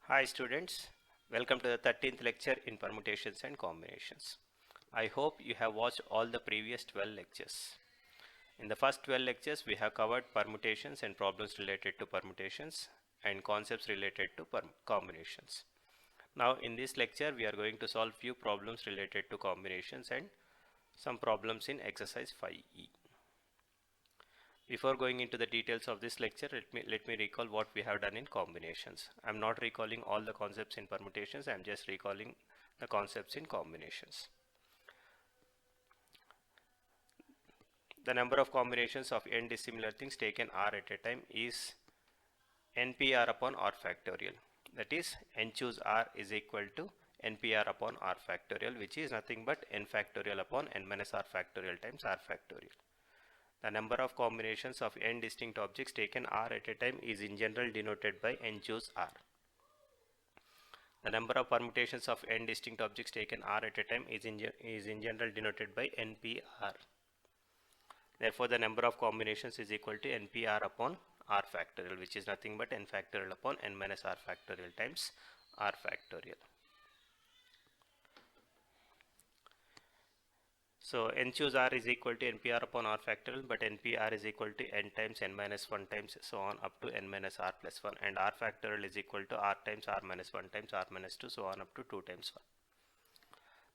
Hi students, welcome to the 13th lecture in permutations and combinations. I hope you have watched all the previous 12 lectures. In the first 12 lectures we have covered permutations and problems related to permutations and concepts related to combinations. Now in this lecture we are going to solve few problems related to combinations and some problems in exercise 5e. Before going into the details of this lecture, let me recall what we have done in combinations. I am not recalling all the concepts in permutations, I am just recalling the concepts in combinations. The number of combinations of n dissimilar things taken r at a time is npr upon r factorial. That is, n choose r is equal to npr upon r factorial, which is nothing but n factorial upon n minus r factorial times r factorial. The number of combinations of n distinct objects taken r at a time is in general denoted by n choose r. The number of permutations of n distinct objects taken r at a time is in general denoted by npr. Therefore, the number of combinations is equal to npr upon r factorial, which is nothing but n factorial upon n minus r factorial times r factorial. So n choose r is equal to npr upon r factorial, but npr is equal to n times n minus 1 times so on up to n minus r plus 1, and r factorial is equal to r times r minus 1 times r minus 2 so on up to 2 times 1.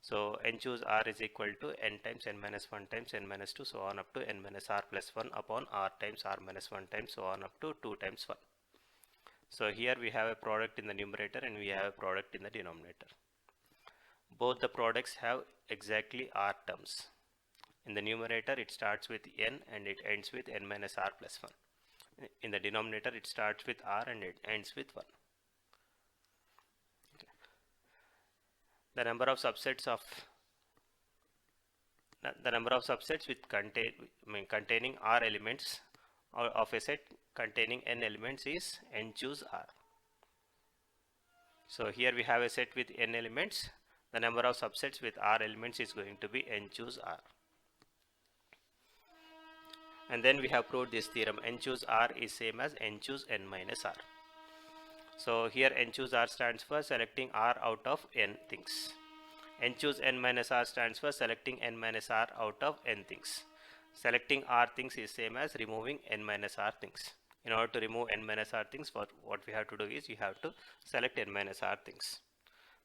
So n choose r is equal to n times n minus 1 times n minus 2 so on up to n minus r plus 1 upon r times r minus 1 times so on up to 2 times 1. So here we have a product in the numerator and we have a product in the denominator. Both the products have exactly r terms. In the numerator it starts with n and it ends with n minus r plus 1. In the denominator it starts with r and it ends with 1. Okay. The number of subsets with containing r elements of a set containing n elements is n choose r. So here we have a set with n elements. The number of subsets with r elements is going to be n choose r. And then we have proved this theorem, n choose r is same as n choose n minus r. So here n choose r stands for selecting r out of n things. N choose n minus r stands for selecting n minus r out of n things. Selecting r things is same as removing n minus r things. In order to remove n minus r things, what we have to do is you have to select n minus r things.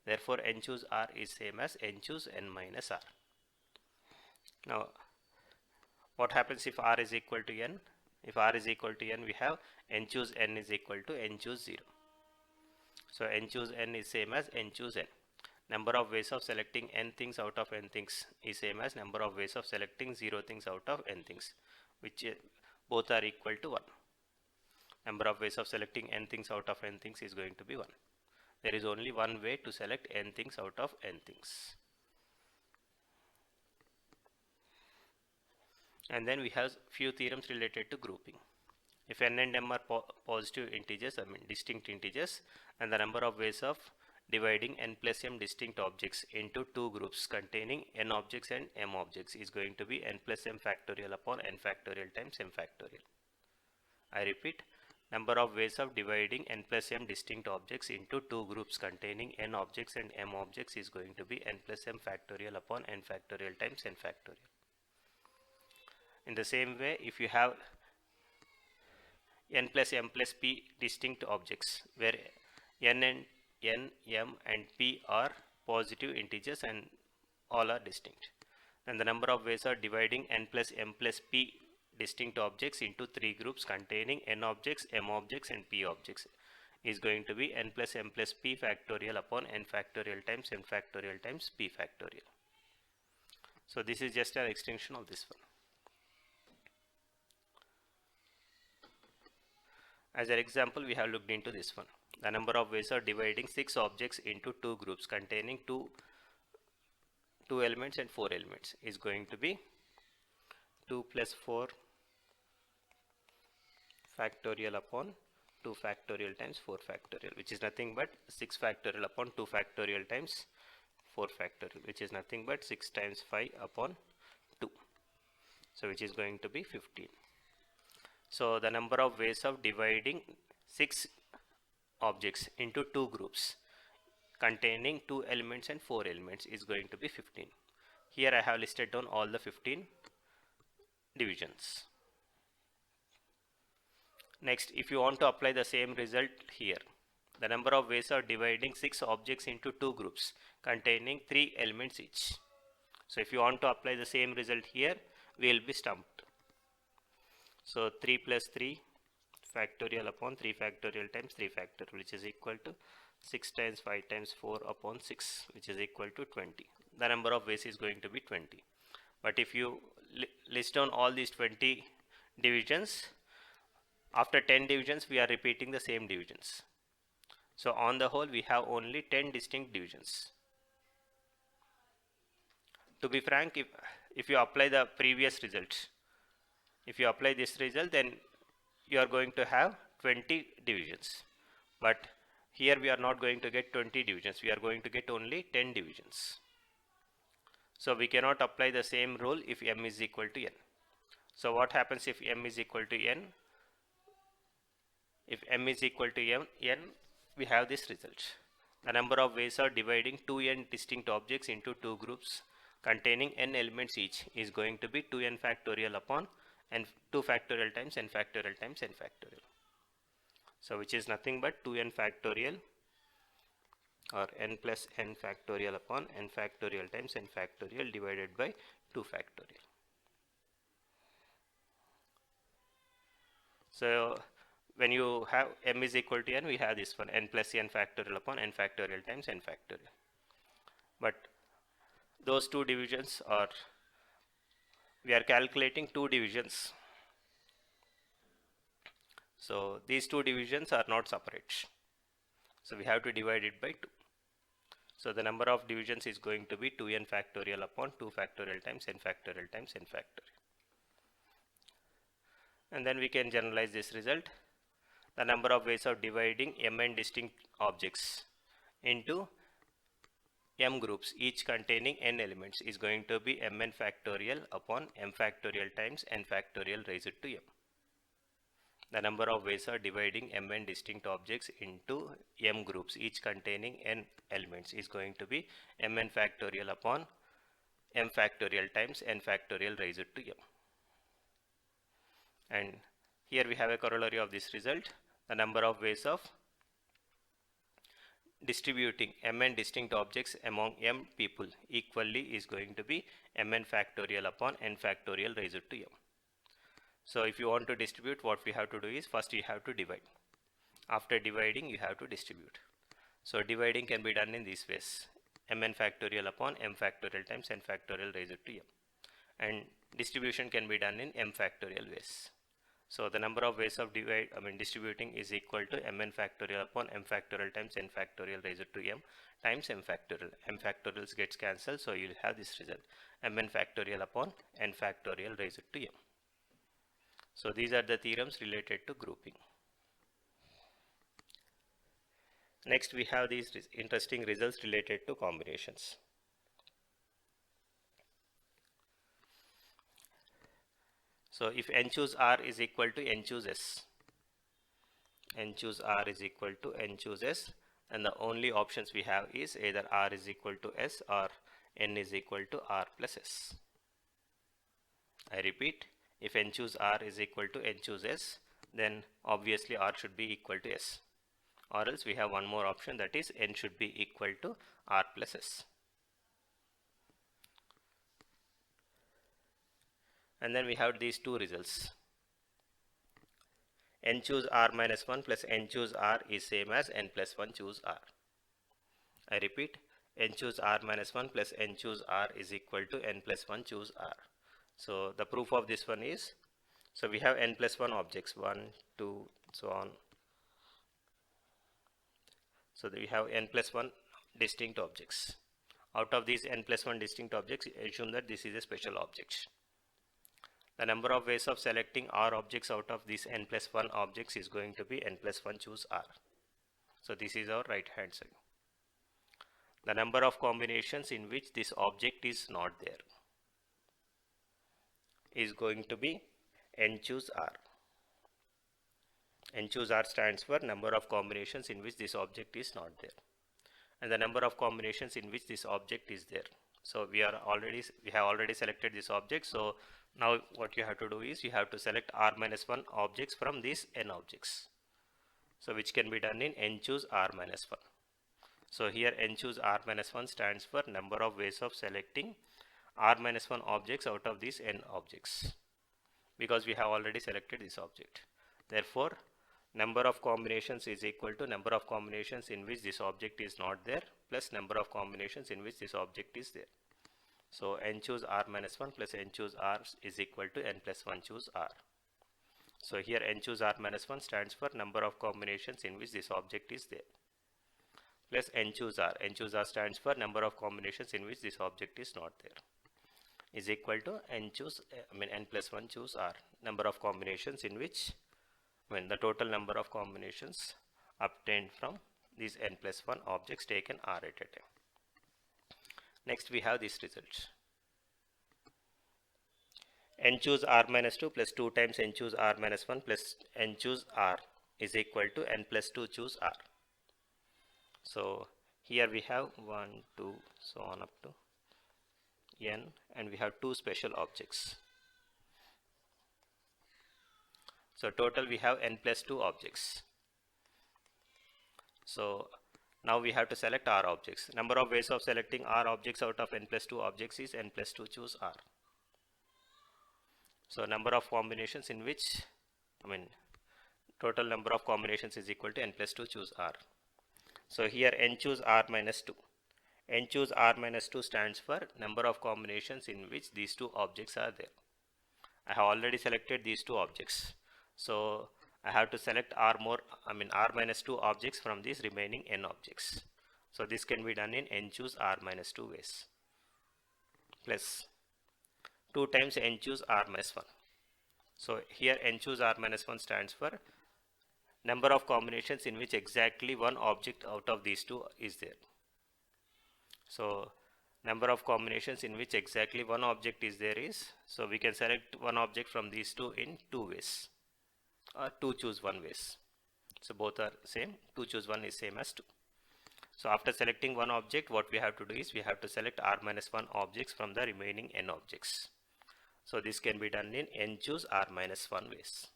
Therefore n choose r is same as n choose n minus r. Now what happens if r is equal to n? If r is equal to n, we have n choose n is equal to n choose 0. So n choose n is same as n choose n. Number of ways of selecting n things out of n things is same as number of ways of selecting 0 things out of n things, which both are equal to 1. Number of ways of selecting n things out of n things is going to be 1. There is only one way to select n things out of n things. And then we have few theorems related to grouping. If n and m are positive integers, distinct integers, and the number of ways of dividing n plus m distinct objects into two groups containing n objects and m objects is going to be n plus m factorial upon n factorial times m factorial. I repeat, number of ways of dividing n plus m distinct objects into two groups containing n objects and m objects is going to be n plus m factorial upon n factorial times n factorial. In the same way, if you have n plus m plus p distinct objects where n, m and p are positive integers and all are distinct, then the number of ways of dividing n plus m plus p distinct objects into three groups containing n objects, m objects and p objects is going to be n plus m plus p factorial upon n factorial times n factorial times p factorial. So this is just an extension of this one. As an example, we have looked into this one. The number of ways of dividing 6 objects into two groups containing two elements and 4 elements is going to be 2 plus 4 factorial upon 2 factorial times 4 factorial, which is nothing but 6 factorial upon 2 factorial times 4 factorial, which is nothing but 6 times 5 upon 2. So which is going to be 15. So the number of ways of dividing 6 objects into two groups containing 2 elements and 4 elements is going to be 15. Here I have listed down all the 15 divisions. Next, if you want to apply the same result here, the number of ways of dividing 6 objects into 2 groups containing 3 elements each. So if you want to apply the same result here, we will be stumped. So 3 plus 3 factorial upon 3 factorial times 3 factorial, which is equal to 6 times 5 times 4 upon 6, which is equal to 20. The number of ways is going to be 20. But if you list down all these 20 divisions, after 10 divisions we are repeating the same divisions. So on the whole we have only 10 distinct divisions. To be frank, if you apply the previous results, if you apply this result, then you are going to have 20 divisions. But here we are not going to get 20 divisions, we are going to get only 10 divisions. So we cannot apply the same rule if m is equal to n. So what happens if m is equal to n? If m is equal to n, we have this result. The number of ways of dividing 2n distinct objects into two groups containing n elements each is going to be 2n factorial upon n 2 factorial times n factorial times n factorial. So which is nothing but 2n factorial or n plus n factorial upon n factorial times n factorial divided by 2 factorial. So when you have m is equal to n, we have this one, n plus n factorial upon n factorial times n factorial. But those two divisions are, we are calculating two divisions. So these two divisions are not separate. So we have to divide it by 2. So the number of divisions is going to be 2n factorial upon 2 factorial times n factorial times n factorial. And then we can generalize this result. The number of ways of dividing mn distinct objects into m groups each containing n elements is going to be mn factorial upon m factorial times n factorial raised to m. The number of ways of dividing mn distinct objects into m groups each containing n elements is going to be mn factorial upon m factorial times n factorial raised to m. And here we have a corollary of this result. The number of ways of distributing mn distinct objects among m people equally is going to be mn factorial upon n factorial raised to m. So if you want to distribute, what we have to do is first you have to divide. After dividing, you have to distribute. So dividing can be done in these ways: mn factorial upon m factorial times n factorial raised to m. And distribution can be done in m factorial ways. So the number of ways of distributing is equal to mn factorial upon m factorial times n factorial raised to m times m factorial. M factorials gets cancelled, so you will have this result: mn factorial upon n factorial raised to m. So these are the theorems related to grouping. Next we have these interesting results related to combinations. So if n choose r is equal to n choose s, n choose r is equal to n choose s, and the only options we have is either r is equal to s or n is equal to r plus s. I repeat, if n choose r is equal to n choose s, then obviously r should be equal to s, or else we have one more option, that is n should be equal to r plus s. And then we have these two results: n choose r minus 1 plus n choose r is same as n plus 1 choose r. I repeat, n choose r minus 1 plus n choose r is equal to n plus 1 choose r. So the proof of this one is, so we have n plus 1 objects, 1, 2, so on. So we have n plus 1 distinct objects. Out of these n plus 1 distinct objects, assume that this is a special object. The number of ways of selecting r objects out of these n plus 1 objects is going to be n plus 1 choose r. So this is our right hand side. The number of combinations in which this object is not there is going to be n choose r. N choose R stands for number of combinations in which this object is not there, and the number of combinations in which this object is there. So we have already selected this object. So now what you have to do is you have to select R minus 1 objects from these n objects. So which can be done in n choose R minus 1. So here n choose R minus 1 stands for number of ways of selecting R minus 1 objects out of these n objects, because we have already selected this object. Therefore, number of combinations is equal to number of combinations in which this object is not there plus number of combinations in which this object is there. So n choose R minus 1 plus n choose R is equal to n plus 1 choose R. So here n choose R minus 1 stands for number of combinations in which this object is there, plus n choose R. N choose R stands for number of combinations in which this object is not there, is equal to n plus 1 choose R, number of combinations in which, the total number of combinations obtained from these n plus 1 objects taken R at a time. Next we have this result. N choose R minus 2 plus 2 times n choose R minus 1 plus n choose R is equal to n plus 2 choose R. So here we have 1, 2, so on up to n, and we have two special objects. So total we have n plus 2 objects. So now we have to select R objects. Number of ways of selecting R objects out of n plus 2 objects is n plus 2 choose R. So number of combinations in which, total number of combinations is equal to n plus 2 choose R. So here n choose R minus 2. N choose R minus 2 stands for number of combinations in which these two objects are there. I have already selected these two objects. So I have to select R minus 2 objects from these remaining n objects. So this can be done in n choose R minus 2 ways, plus 2 times n choose R minus 1. So here n choose R minus 1 stands for number of combinations in which exactly one object out of these two is there. So number of combinations in which exactly one object is there is, so we can select one object from these two in two ways, or 2 choose 1 ways. So both are same, 2 choose 1 is same as 2. So after selecting one object, what we have to do is we have to select R minus 1 objects from the remaining n objects. So this can be done in n choose R minus 1 ways.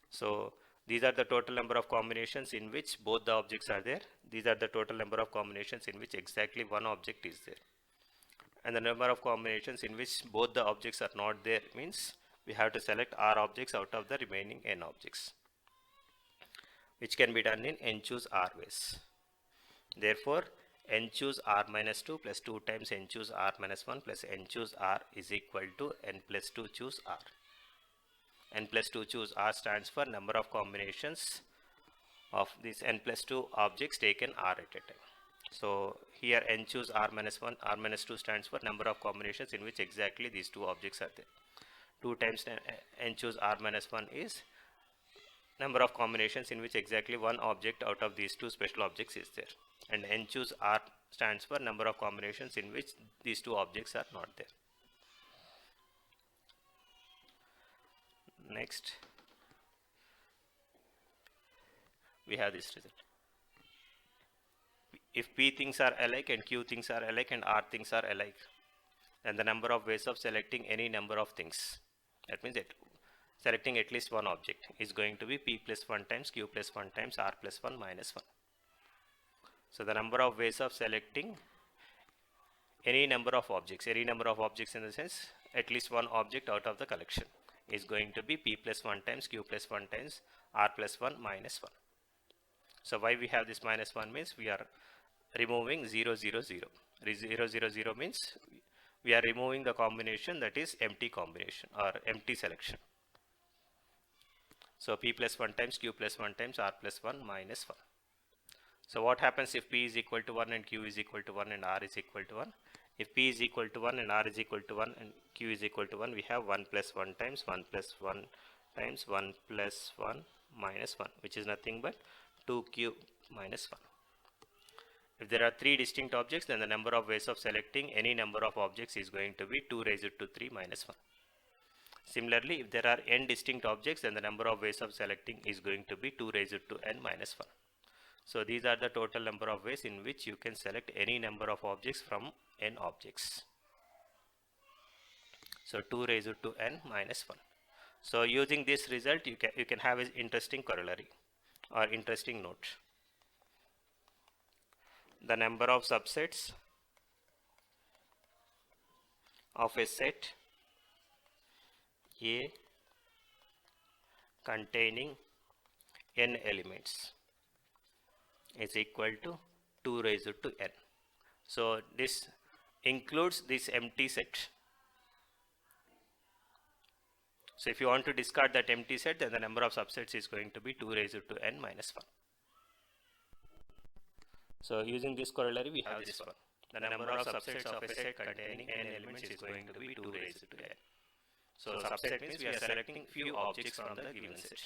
So these are the total number of combinations in which both the objects are there. These are the total number of combinations in which exactly one object is there. And the number of combinations in which both the objects are not there means we have to select R objects out of the remaining n objects, which can be done in n choose R ways. Therefore, n choose R minus 2 plus 2 times n choose R minus 1 plus n choose R is equal to n plus 2 choose R. N plus 2 choose R stands for number of combinations of these n plus 2 objects taken R at a time. So here n choose R minus 1, R minus 2 stands for number of combinations in which exactly these two objects are there. 2 times n choose R minus 1 is number of combinations in which exactly one object out of these two special objects is there. And n choose R stands for number of combinations in which these two objects are not there. Next, we have this result. If P things are alike and Q things are alike and R things are alike, then the number of ways of selecting any number of things, that means that selecting at least one object, is going to be P plus 1 times Q plus 1 times R plus 1 minus 1. So the number of ways of selecting any number of objects in the sense at least one object out of the collection, is going to be P plus 1 times Q plus 1 times R plus 1 minus 1. So why we have this minus 1 means we are removing 0 0 0. 0 0 0 means we are removing the combination that is empty combination or empty selection. So P plus 1 times Q plus 1 times R plus 1 minus 1. So what happens if P is equal to 1 and Q is equal to 1 and R is equal to 1? If P is equal to 1 and R is equal to 1 and Q is equal to 1, we have 1 plus 1 times 1 plus 1 times 1 plus 1 minus 1, which is nothing but 2Q minus 1. If there are three distinct objects, then the number of ways of selecting any number of objects is going to be 2 raised to 3 minus 1. Similarly, if there are n distinct objects, then the number of ways of selecting is going to be 2 raised to n minus 1. So these are the total number of ways in which you can select any number of objects from n objects. So 2 raised to n minus 1. So using this result, you can have an interesting corollary or interesting note. The number of subsets of a set A containing n elements is equal to 2 raised to n. So this includes this empty set. So if you want to discard that empty set, then the number of subsets is going to be 2 raised to n minus 1. So using this corollary, we have this one. The number of subsets of a set containing n elements is going to be 2 raised to n. So subset means we are selecting few objects from the given set.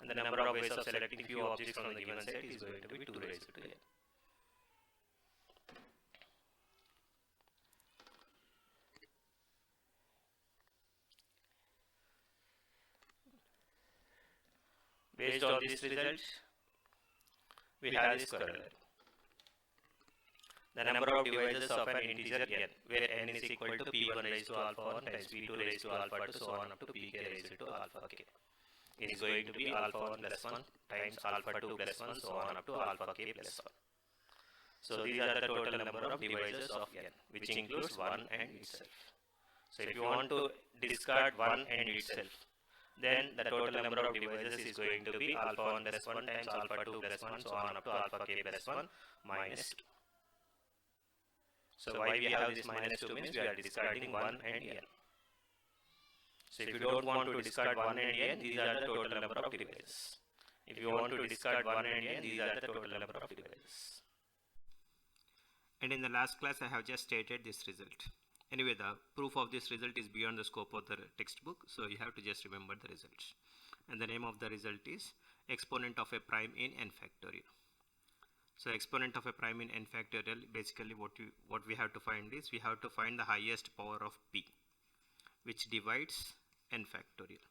And the number of ways of selecting few objects from the given set is going to be 2 raised to n. Based on this result, we have this corollary. The number of divisors of an integer n, where n is equal to p1 raised to alpha 1 times p2 raised to alpha 2 so on up to pk raised to alpha k, is going to be alpha 1 plus 1 times alpha 2 plus 1 so on up to alpha k plus 1. So these are the total number of divisors of n, which includes 1 and itself. So if you want to discard 1 and itself, then the total number of divisors is going to be alpha 1 plus 1 times alpha 2 plus 1 so on up to alpha k plus 1 minus 2. So why we have this minus 2 means we are discarding 1 and n. So if you don't want to discard 1 and n, these are the total number of divisors. If you want to discard 1 and n, these are the total number of divisors. And in the last class I have just stated this result. Anyway, the proof of this result is beyond the scope of the textbook, so you have to just remember the result. And the name of the result is exponent of a prime in n factorial. So exponent of a prime in n factorial, basically what we have to find is we have to find the highest power of p, which divides n factorial.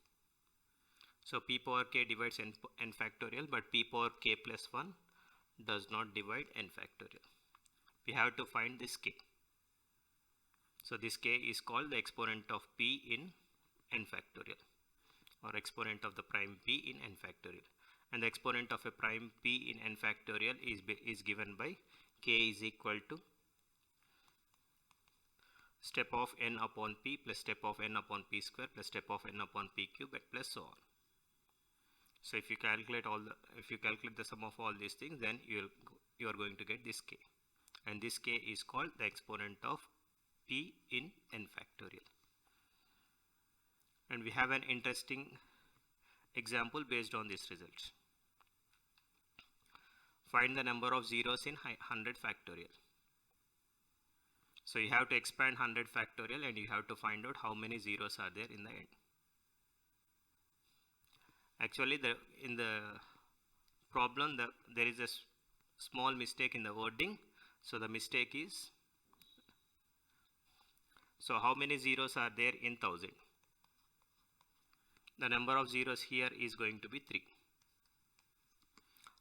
So p power k divides n factorial, but p power k plus 1 does not divide n factorial. We have to find this k. So this k is called the exponent of p in n factorial, or exponent of the prime p in n factorial. And the exponent of a prime p in n factorial is given by k is equal to step of n upon p plus step of n upon p square plus step of n upon p cube plus so on. So if you calculate the sum of all these things, then you are going to get this k, and this k is called the exponent of p in n factorial. And we have an interesting example based on this result. Find the number of zeros in 100 factorial. So you have to expand 100 factorial and you have to find out how many zeros are there in the end. Actually, in the problem there is a small mistake in the wording. So the mistake is, so how many zeros are there in 1000? The number of zeros here is going to be 3.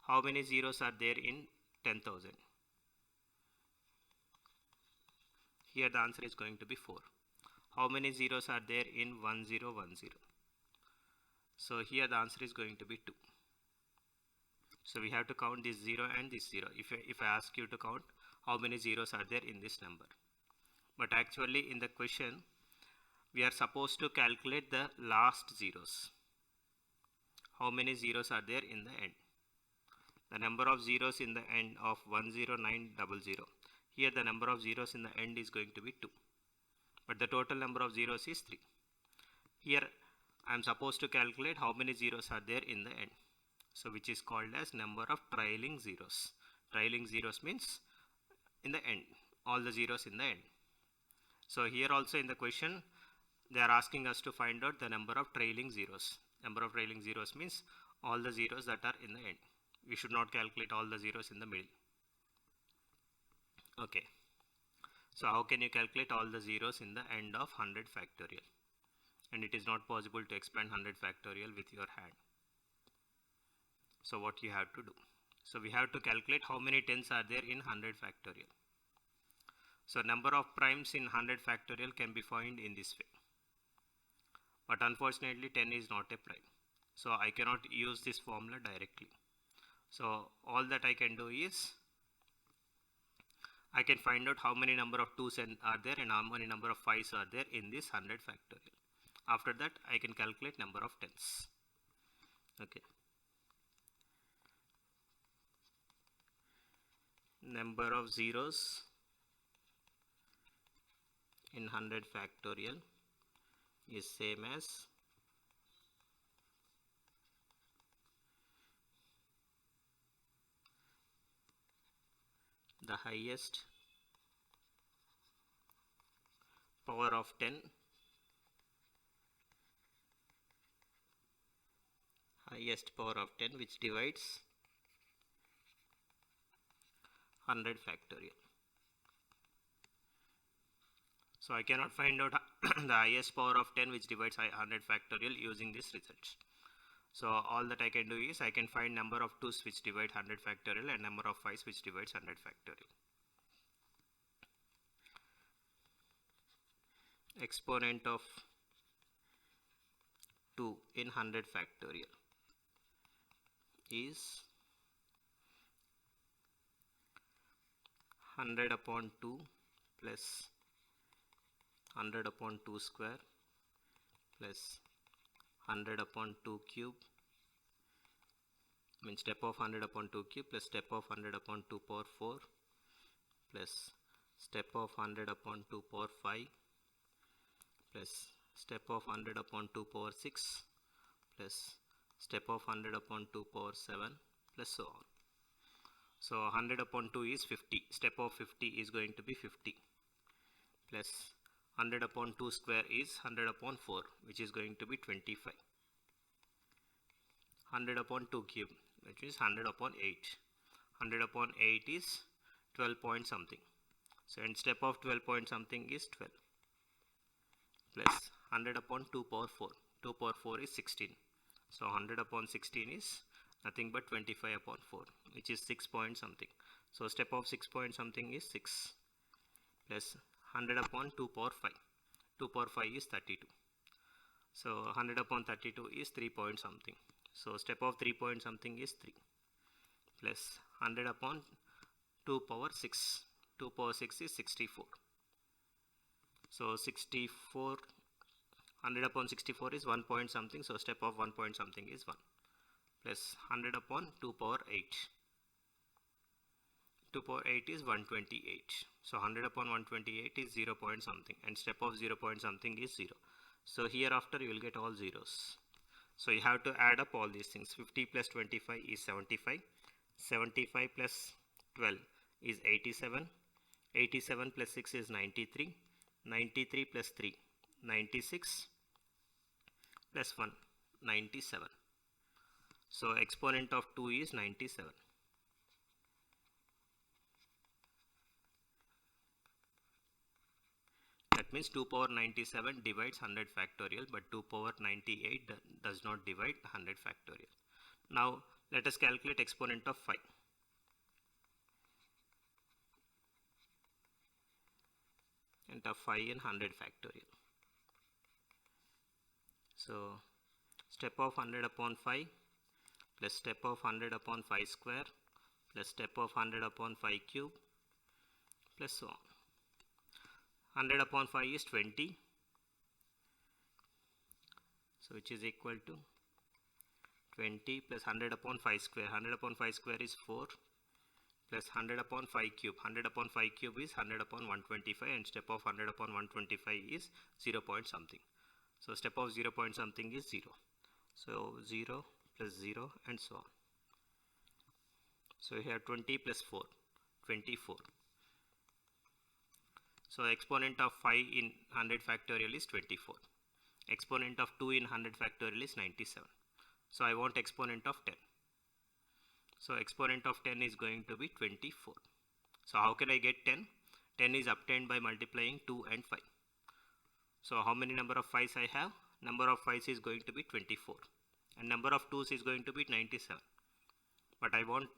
How many zeros are there in 10,000? Here the answer is going to be 4. How many zeros are there in 1010? So here the answer is going to be 2. So we have to count this 0 and this 0 if I ask you to count how many zeros are there in this number. But actually in the question we are supposed to calculate the last zeros. How many zeros are there in the end? The number of zeros in the end of 10900. Here the number of zeros in the end is going to be 2. But the total number of zeros is 3. Here I am supposed to calculate how many zeros are there in the end. So which is called as number of trailing zeros. Trailing zeros means in the end, all the zeros in the end. So here also in the question they are asking us to find out the number of trailing zeros. Number of trailing zeros means all the zeros that are in the end. We should not calculate all the zeros in the middle. Okay. So how can you calculate all the zeros in the end of 100 factorial? and it is not possible to expand 100 factorial with your hand. So what you have to do? So we have to calculate how many 10s are there in 100 factorial. So number of primes in 100 factorial can be found in this way. But unfortunately 10 is not a prime. So I cannot use this formula directly. So all that I can do is I can find out how many number of 2's are there and how many number of 5's are there in this 100 factorial. After that I can calculate number of 10's. Okay. Number of zeros in 100 factorial is same as the highest power of 10 which divides 100 factorial. So I cannot find out the highest power of 10 which divides 100 factorial using this result. So all that I can do is I can find number of 2's which divide 100 factorial and number of 5's which divides 100 factorial. Exponent of 2 in 100 factorial is 100 upon 2 plus 100 upon 2 square plus 100 upon 2 cube, means step of 100 upon 2 cube plus step of 100 upon 2 power 4 plus step of 100 upon 2 power 5 plus step of 100 upon 2 power 6 plus step of 100 upon 2 power 7 plus so on. So 100 upon 2 is 50. Step of 50 is going to be 50 plus 100 upon 2 square is 100 upon 4 which is going to be 25. 100 upon 2 cube which is 100 upon 8. 100 upon 8 is 12 point something. So and step of 12 point something is 12 plus 100 upon 2 power 4. 2 power 4 is 16. So 100 upon 16 is nothing but 25 upon 4 which is 6 point something. So step of 6 point something is 6 plus 100 upon 2 power 5. 2 power 5 is 32. So 100 upon 32 is 3 point something. So step of 3 point something is 3 plus 100 upon 2 power 6. 2 power 6 is 64. So 64, 100 upon 64 is 1 point something. So step of 1 point something is 1 plus 100 upon 2 power 8. 2 power 8 is 128. So 100 upon 128 is 0 point something and step of 0 point something is 0. So hereafter you will get all zeros. So you have to add up all these things. 50 plus 25 is 75. 75 plus 12 is 87. 87 plus 6 is 93. 93 plus 3, 96 plus 1, 97. So exponent of 2 is 97. That means 2 power 97 divides 100 factorial, but 2 power 98 does not divide 100 factorial. Now let us calculate exponent of 5. And of 5 in 100 factorial. So step of 100 upon 5 plus step of 100 upon 5 square plus step of 100 upon 5 cube plus so on. 100 upon 5 is 20. So which is equal to 20 plus 100 upon 5 square. 100 upon 5 square is 4 plus 100 upon 5 cube. 100 upon 5 cube is 100 upon 125 and step of 100 upon 125 is 0 point something. So step of 0 point something is 0. So 0 plus 0 and so on. So here 20 plus 4, 24. So exponent of 5 in 100 factorial is 24. Exponent of 2 in 100 factorial is 97. So I want exponent of 10. So exponent of 10 is going to be 24. So how can I get 10? 10 is obtained by multiplying 2 and 5. So how many number of 5's I have? number of 5s is going to be 24 and number of 2s is going to be 97, but I want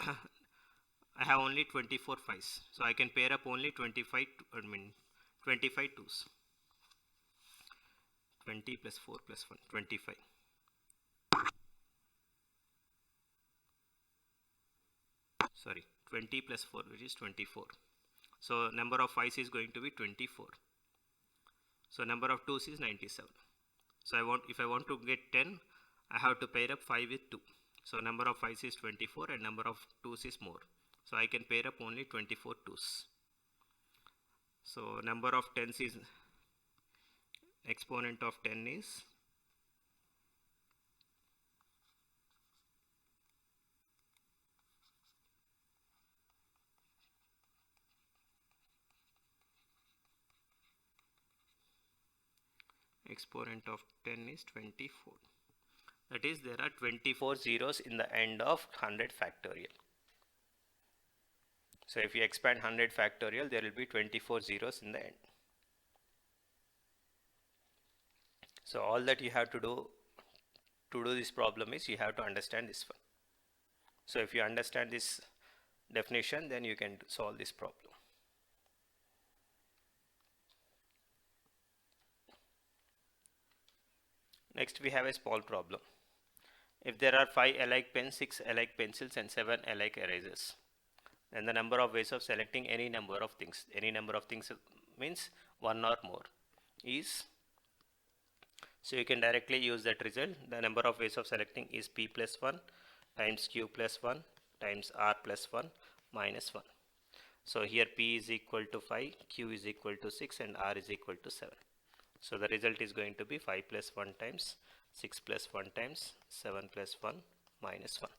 I have only 24 5s, so I can pair up only 25 25 2s. 20 plus 4 plus 1 25. Sorry, 20 plus 4, which is 24. So number of 5s is going to be 24. So number of 2s is 97. So if I want to get 10, I have to pair up 5 with 2. So number of 5s is 24 and number of 2s is more. So I can pair up only 24 2s. So number of 10s is, exponent of 10 is exponent of 10 is 24. That is, there are 24 zeros in the end of 100 factorial. So if you expand 100 factorial, there will be 24 zeros in the end. So all that you have to do this problem is you have to understand this one. So if you understand this definition, then you can solve this problem. Next we have a small problem. If there are 5 alike pens, 6 alike pencils and 7 alike erasers, then the number of ways of selecting any number of things means one or more is, so you can directly use that result. The number of ways of selecting is p plus 1 times q plus 1 times r plus 1 minus 1. So here p is equal to 5, q is equal to 6 and r is equal to 7. So the result is going to be 5 plus 1 times 6 plus 1 times 7 plus 1 minus 1.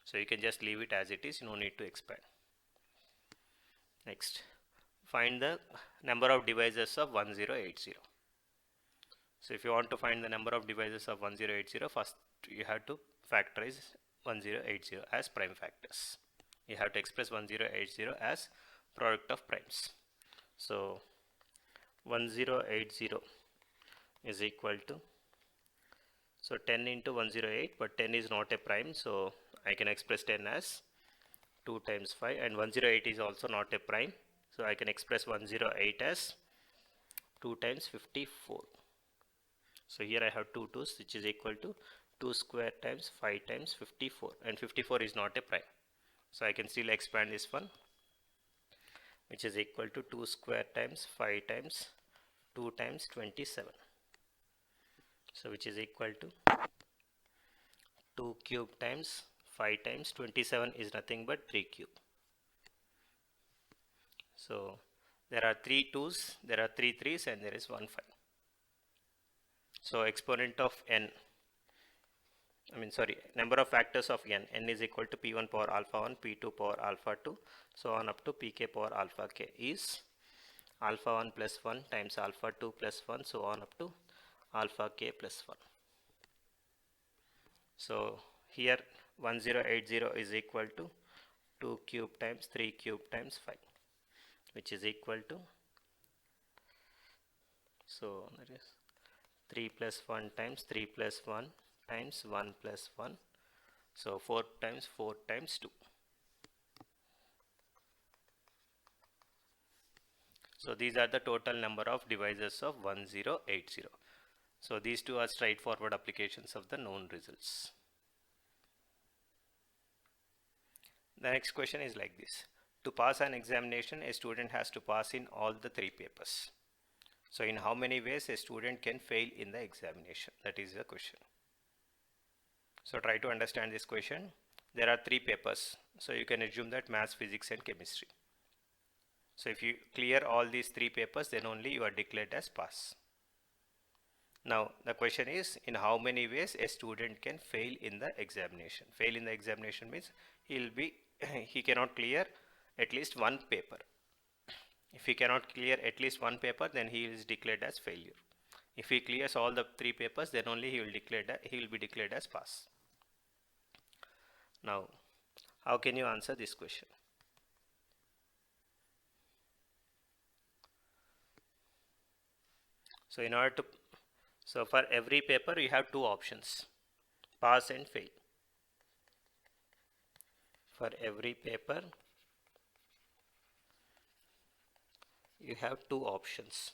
So you can just leave it as it is, no need to expand. Next, find the number of divisors of 1080. So if you want to find the number of divisors of 1080, first you have to factorize 1080 as prime factors. You have to express 1080 as product of primes. So 1080 is equal to, so 10 into 108, but 10 is not a prime, so I can express 10 as 2 times 5, and 108 is also not a prime, so I can express 108 as 2 times 54. So here I have 2 2's, which is equal to 2 square times 5 times 54, and 54 is not a prime, so I can still expand this one, which is equal to 2 square times 5 times 2 times 27, so which is equal to 2 cube times 5 times 27 is nothing but 3 cube. So there are 3 2's, there are 3 3's, and there is 1 5. So exponent of number of factors of n is equal to p1 power alpha 1, p2 power alpha 2, so on up to pk power alpha k is alpha 1 plus 1 times alpha 2 plus 1, so on up to alpha k plus 1. So here 1080 is equal to 2 cube times 3 cube times 5, which is equal to, so that is 3 plus 1 times 3 plus 1 times 1 plus 1, so 4 times 4 times 2. So these are the total number of divisors of 1080. So these two are straightforward applications of the known results. The next question is like this. To pass an examination, a student has to pass in all the 3 papers. So in how many ways a student can fail in the examination? That is the question. So try to understand this question. There are 3 papers. So you can assume that maths, physics and chemistry. So if you clear all these 3 papers, then only you are declared as pass. Now the question is, in how many ways a student can fail in the examination? Fail in the examination means he cannot clear at least one paper. If he cannot clear at least one paper, then he is declared as failure. If he clears all the 3 papers, then only he will be declared as pass. Now, how can you answer this question? So So for every paper you have two options, pass and fail. For every paper you have two options,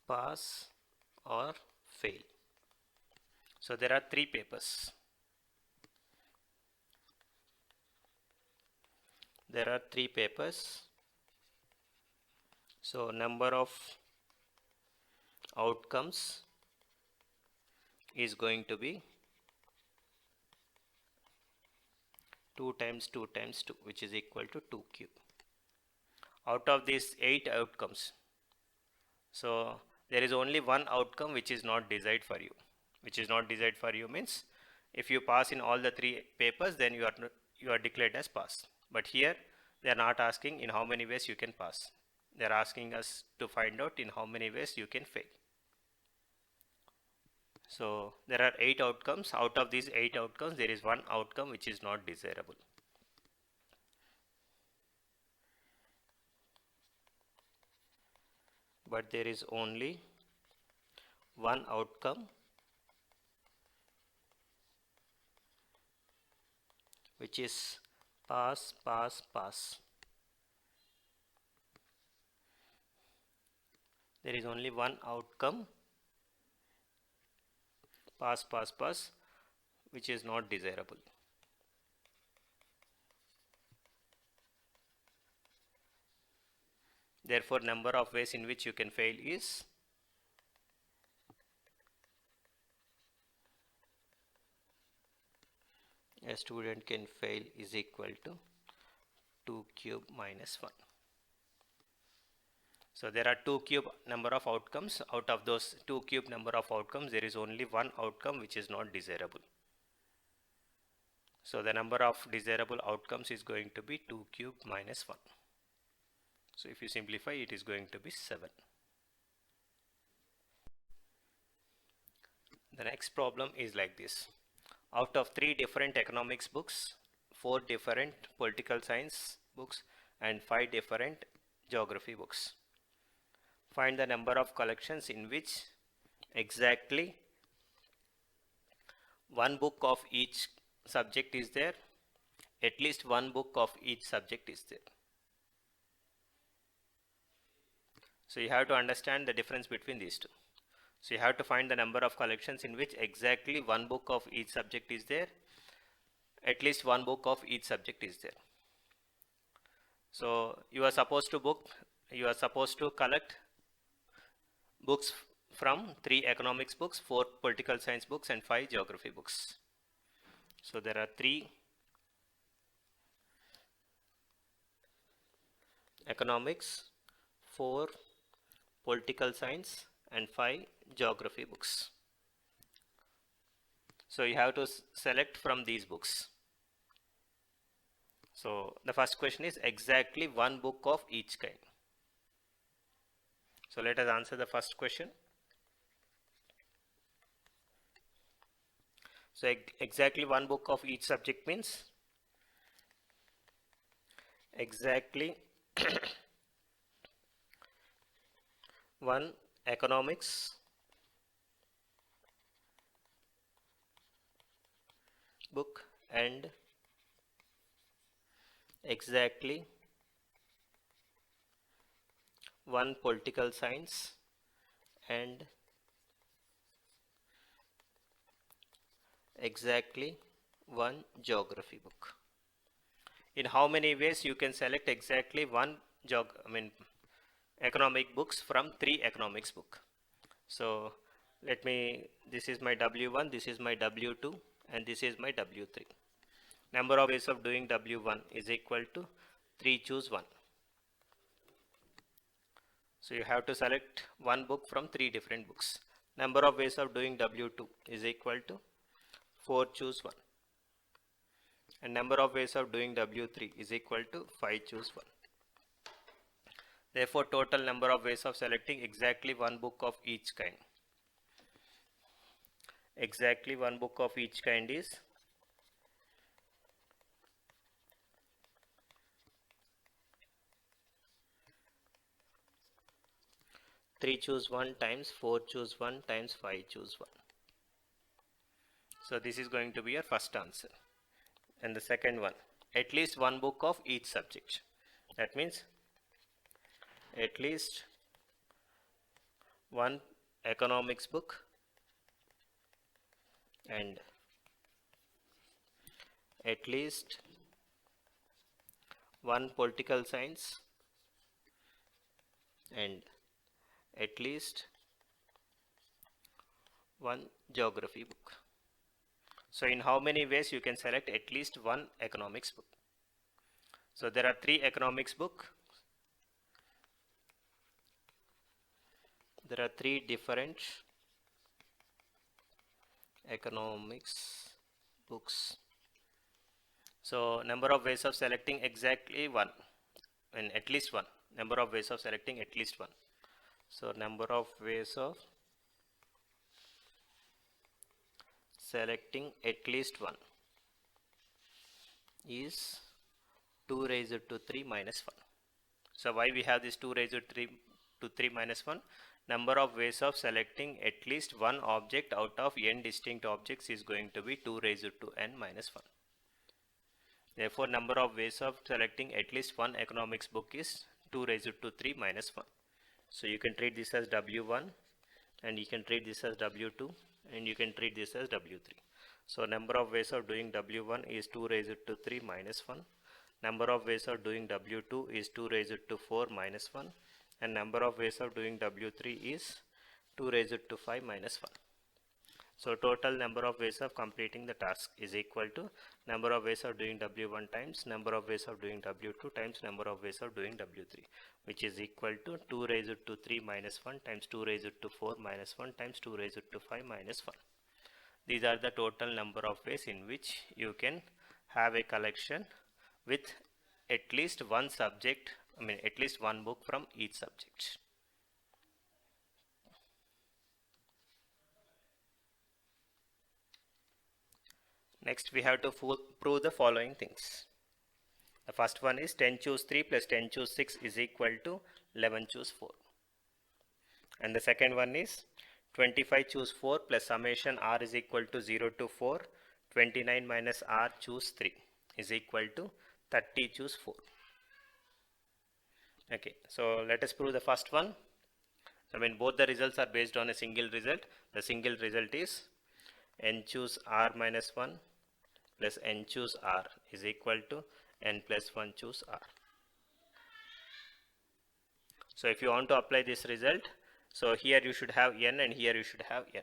pass or fail. So there are three papers. There are three papers. So number of outcomes is going to be 2 times 2 times 2, which is equal to 2 cube. Out of these 8 outcomes, so there is only one outcome which is not desired for you. Which is not desired for you means if you pass in all the three papers, then you are declared as pass. But here they are not asking in how many ways you can pass. They are asking us to find out in how many ways you can fail. So there are 8 outcomes. Out of these 8 outcomes, there is one outcome which is not desirable. But there is only one outcome which is pass, pass, pass. There is only one outcome, pass, pass, pass, which is not desirable. Therefore, number of ways in which you can fail is a student can fail is equal to 2 cube minus 1. So there are 2 cube number of outcomes. Out of those 2 cube number of outcomes, there is only one outcome which is not desirable. So the number of desirable outcomes is going to be 2 cube minus 1. So if you simplify, it is going to be 7. The next problem is like this. Out of 3 different economics books, 4 different political science books, and 5 different geography books, find the number of collections in which exactly one book of each subject is there, at least one book of each subject is there. So you have to understand the difference between these two. So you have to find the number of collections in which exactly one book of each subject is there, at least one book of each subject is there. So you are supposed to collect books from 3 economics books, 4 political science books, and 5 geography books. So there are 3 economics, 4 political science, and 5 geography books. So you have to select from these books. So the first question is exactly one book of each kind. So let us answer the first question. So exactly one book of each subject means exactly one economics book and exactly one political science and exactly one geography book. In how many ways you can select exactly one economic books from 3 economics book? So this is my W1, this is my W2, and this is my W3. Number of ways of doing W1 is equal to 3 choose 1. So you have to select one book from 3 different books. Number of ways of doing W2 is equal to 4 choose 1. And number of ways of doing W3 is equal to 5 choose 1. Therefore, total number of ways of selecting exactly one book of each kind. Exactly one book of each kind is 3 choose 1 times 4 choose 1 times 5 choose 1. So this is going to be your first answer. And the second one, at least one book of each subject. That means at least one economics book and at least one political science and at least one geography book. So in how many ways you can select at least one economics book? So there are 3 economics book. There are 3 different economics books. So number of ways of selecting exactly one, and at least one. Number of ways of selecting at least one. So number of ways of selecting at least one is 2 raised to 3 minus 1. So why we have this 2 raised to 3 minus 1? Number of ways of selecting at least one object out of n distinct objects is going to be 2 raised to n minus 1. Therefore, number of ways of selecting at least one economics book is 2 raised to 3 minus 1. So you can treat this as W1 and you can treat this as W2 and you can treat this as W3. So number of ways of doing W1 is 2 raised to 3 minus 1. Number of ways of doing W2 is 2 raised to 4 minus 1. And number of ways of doing W3 is 2 raised to 5 minus 1. So total number of ways of completing the task is equal to number of ways of doing W1 times number of ways of doing W2 times number of ways of doing W3, which is equal to 2 raised to 3 minus 1 times 2 raised to 4 minus 1 times 2 raised to 5 minus 1. These are the total number of ways in which you can have a collection with at least one subject, at least one book from each subject. Next, we have to prove the following things. The first one is 10 choose 3 plus 10 choose 6 is equal to 11 choose 4. And the second one is 25 choose 4 plus summation r is equal to 0 to 4, 29 minus r choose 3 is equal to 30 choose 4. Okay, so let us prove the first one. Both the results are based on a single result. The single result is n choose r minus 1 plus n choose r is equal to n plus 1 choose r. So if you want to apply this result, so here you should have n and here you should have n.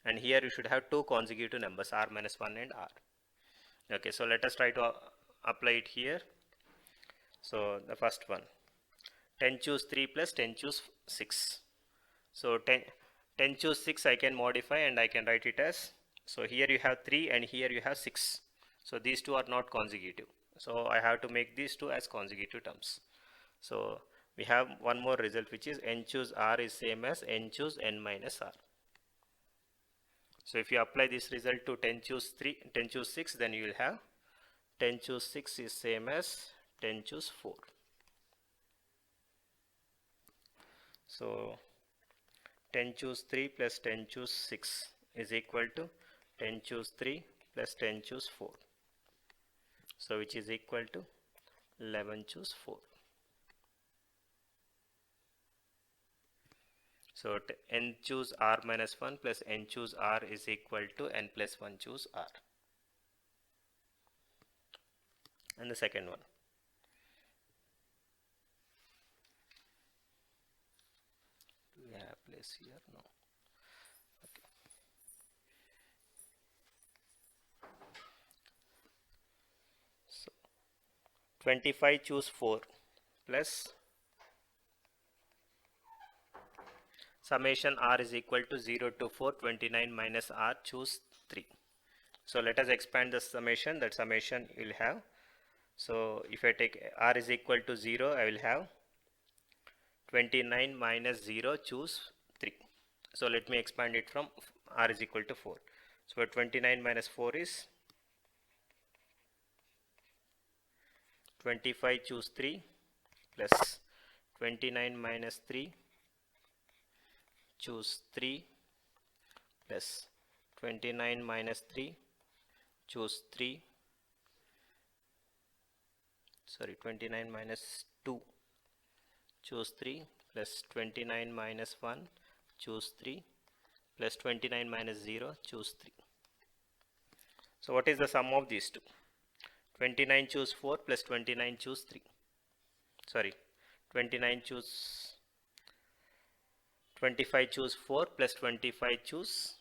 And here you should have two consecutive numbers r minus 1 and r. Okay, so let us try to apply it here. So the first one, 10 choose 3 plus 10 choose 6. So 10 choose 6 I can modify and I can write it as, so here you have 3 and here you have 6. So these two are not consecutive. So I have to make these two as consecutive terms. So we have one more result, which is n choose r is same as n choose n minus r. So if you apply this result to 10 choose 6, then you will have 10 choose 6 is same as 10 choose 4. So 10 choose 3 plus 10 choose 6 is equal to 10 choose 3 plus 10 choose 4. So which is equal to 11 choose 4. So n choose r minus 1 plus n choose r is equal to n plus 1 choose r. And the second one, do we have place here? No. Okay. So 25 choose 4 plus summation r is equal to 0 to 4, 29 minus r choose 3. So let us expand the summation. That summation will have, so if I take r is equal to 0, I will have 29 minus 0 choose 3. So let me expand it from r is equal to 4. So 29 minus 4 is 25 choose 3 plus 29 minus 3 choose 3 plus 29 minus 3, choose 3, sorry 29 minus 2, choose 3, plus 29 minus 1, choose 3, plus 29 minus 0, choose 3. So what is the sum of these two? 29 choose 4 plus 29 choose 3. Sorry, 29 choose 25 choose 4 plus 25 choose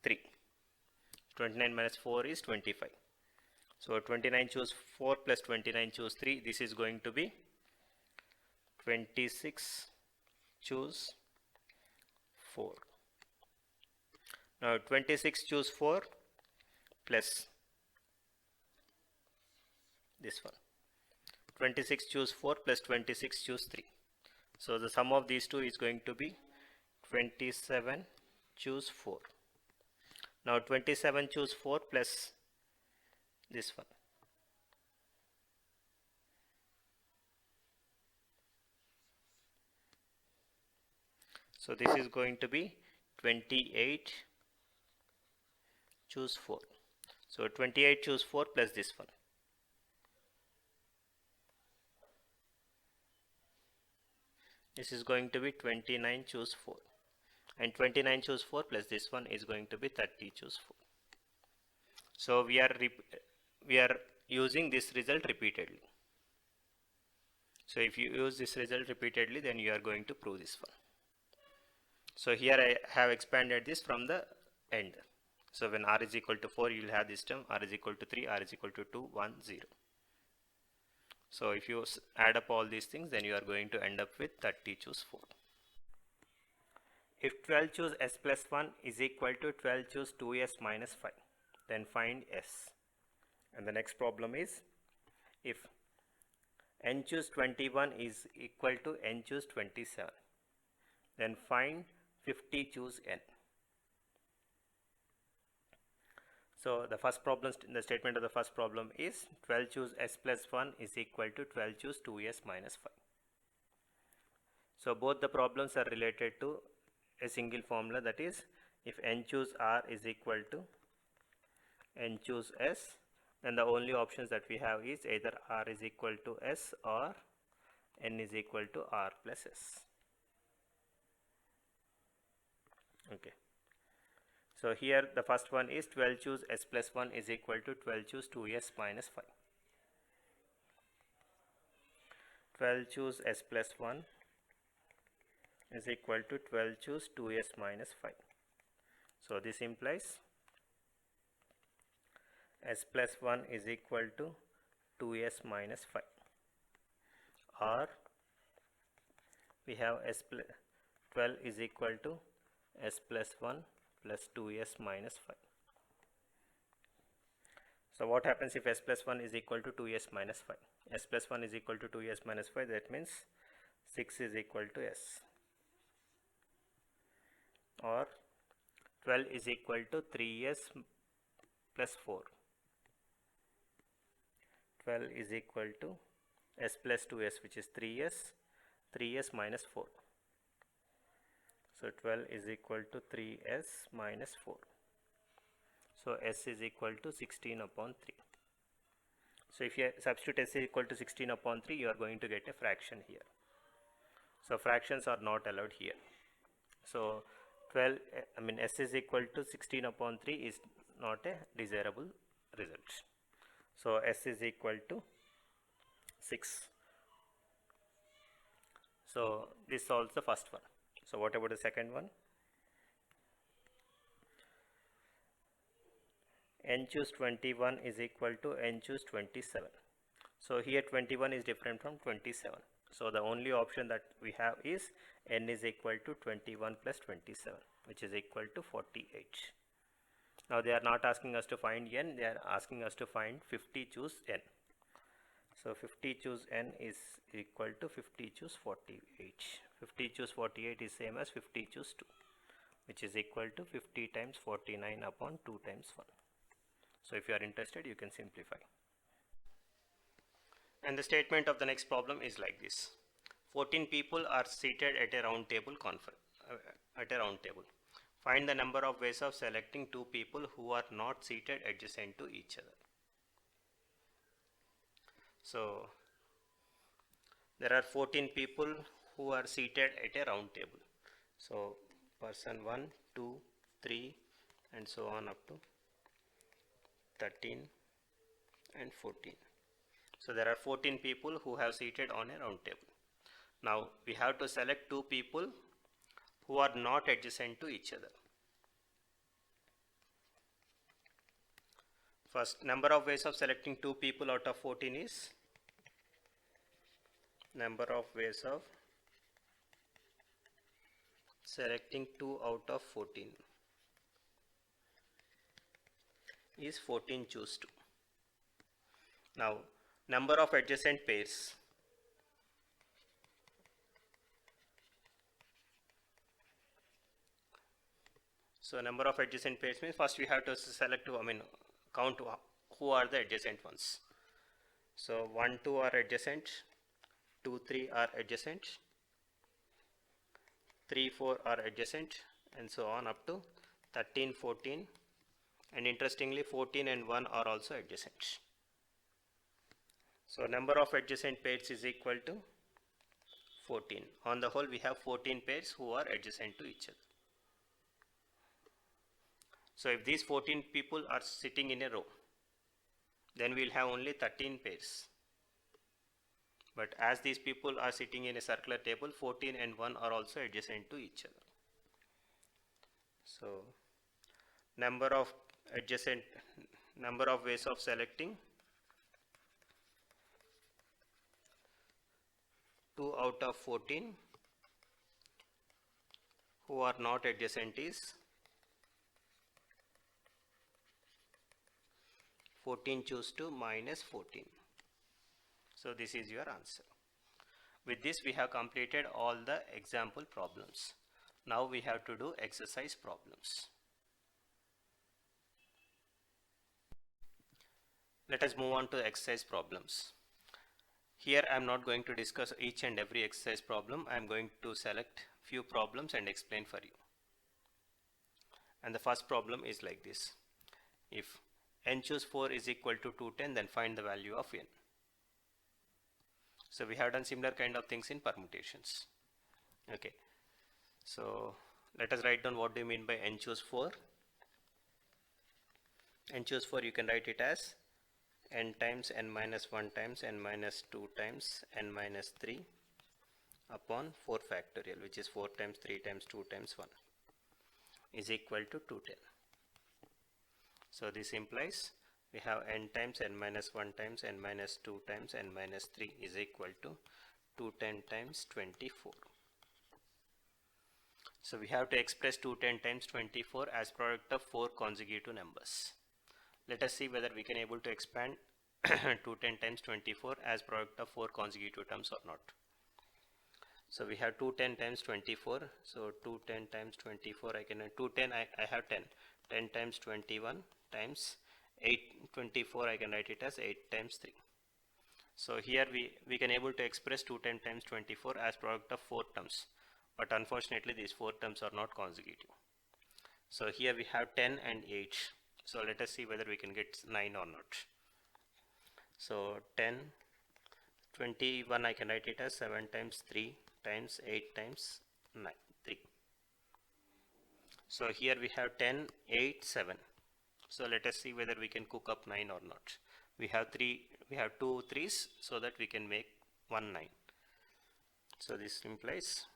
3. 29 minus 4 is 25. So 29 choose 4 plus 29 choose 3. This is going to be 26 choose 4. Now 26 choose 4 plus this one. 26 choose 4 plus 26 choose 3. So the sum of these two is going to be 27 choose 4. Now 27 choose 4 plus this one. So this is going to be 28 choose 4. So 28 choose 4 plus this one. This is going to be 29 choose 4. And 29 choose 4 plus this one is going to be 30 choose 4. So we are using this result repeatedly. So if you use this result repeatedly, then you are going to prove this one. So here I have expanded this from the end. So when r is equal to 4, you will have this term, r is equal to 3, r is equal to 2, 1, 0. So if you add up all these things, then you are going to end up with 30 choose 4. If 12 choose s plus 1 is equal to 12 choose 2s minus 5, then find s. And the next problem is, if n choose 21 is equal to n choose 27, then find 50 choose n. So the first problem, the statement of the first problem is 12 choose s plus 1 is equal to 12 choose 2s minus 5. So both the problems are related to a single formula, that is, if n choose r is equal to n choose s, then the only options that we have is either r is equal to s or n is equal to r plus s. Okay. So here the first one is 12 choose s plus 1 is equal to 12 choose 2s minus 5. 12 choose s plus 1 is equal to 12 choose 2s minus 5. So this implies s plus 1 is equal to 2s minus 5, or we have 12 is equal to s plus 1 plus 2s minus 5. So what happens if s plus 1 is equal to 2s minus 5? S plus 1 is equal to 2s minus 5, that means 6 is equal to s, or 12 is equal to 3s plus 4. 12 is equal to s plus 2s, which is 3s minus 4. So 12 is equal to 3s minus 4. So s is equal to 16 upon 3. So if you substitute s is equal to 16 upon 3, you are going to get a fraction here. So fractions are not allowed here. So 12, s is equal to 16 upon 3 is not a desirable result. So s is equal to 6. So this solves the first one. So what about the second one? N choose 21 is equal to n choose 27. So here 21 is different from 27. So the only option that we have is n is equal to 21 plus 27, which is equal to 48. Now they are not asking us to find n, they are asking us to find 50 choose n. So 50 choose n is equal to 50 choose 48. 50 choose 48 is same as 50 choose 2, which is equal to 50 times 49 upon 2 times 1. So if you are interested, you can simplify. And the statement of the next problem is like this. 14 people are seated at a round table at a round table. Find the number of ways of selecting two people who are not seated adjacent to each other. So there are 14 people who are seated at a round table. So person 1, 2, 3 and so on up to 13 and 14. So there are 14 people who have seated on a round table. Now we have to select two people who are not adjacent to each other. First, number of ways of selecting two people out of 14 is number of ways of selecting 2 out of 14 is 14 choose 2. Now number of adjacent pairs. So number of adjacent pairs means first we have to select count who are the adjacent ones. So 1, 2 are adjacent, 2, 3 are adjacent, 3, 4 are adjacent and so on up to 13, 14 and interestingly 14 and 1 are also adjacent. So number of adjacent pairs is equal to 14. On the whole we have 14 pairs who are adjacent to each other. So if these 14 people are sitting in a row, then we will have only 13 pairs. But as these people are sitting in a circular table, 14 and 1 are also adjacent to each other. So number of ways of selecting 2 out of 14 who are not adjacent is 14 choose 2 minus 14. So this is your answer. With this we have completed all the example problems. Now we have to do exercise problems. Let us move on to exercise problems. Here I am not going to discuss each and every exercise problem. I am going to select few problems and explain for you. And the first problem is like this. If n choose 4 is equal to 210, then find the value of n. So we have done similar kind of things in permutations. Okay. So let us write down what do you mean by n choose 4. N choose 4 you can write it as n times n minus 1 times n minus 2 times n minus 3 upon 4 factorial, which is 4 times 3 times 2 times 1 is equal to 210. So this implies we have n times n minus 1 times n minus 2 times n minus 3 is equal to 210 times 24. So we have to express 210 times 24 as product of 4 consecutive numbers. Let us see whether we can able to expand 210 times 24 as product of 4 consecutive terms or not. So we have 210 times 24. So 210 times 24 I can 210 I have 10. 10 times 21 times 824 I can write it as 8 times 3. So here we can able to express 210 times 24 as product of 4 terms, but unfortunately these 4 terms are not consecutive. So here we have 10 and 8. So let us see whether we can get 9 or not. So 10, 21 I can write it as 7 times 3 times 8 times 9, 3. So here we have 10, 8, 7. So let us see whether we can cook up 9 or not. We have 2 3's, so that we can make 1 9. So this implies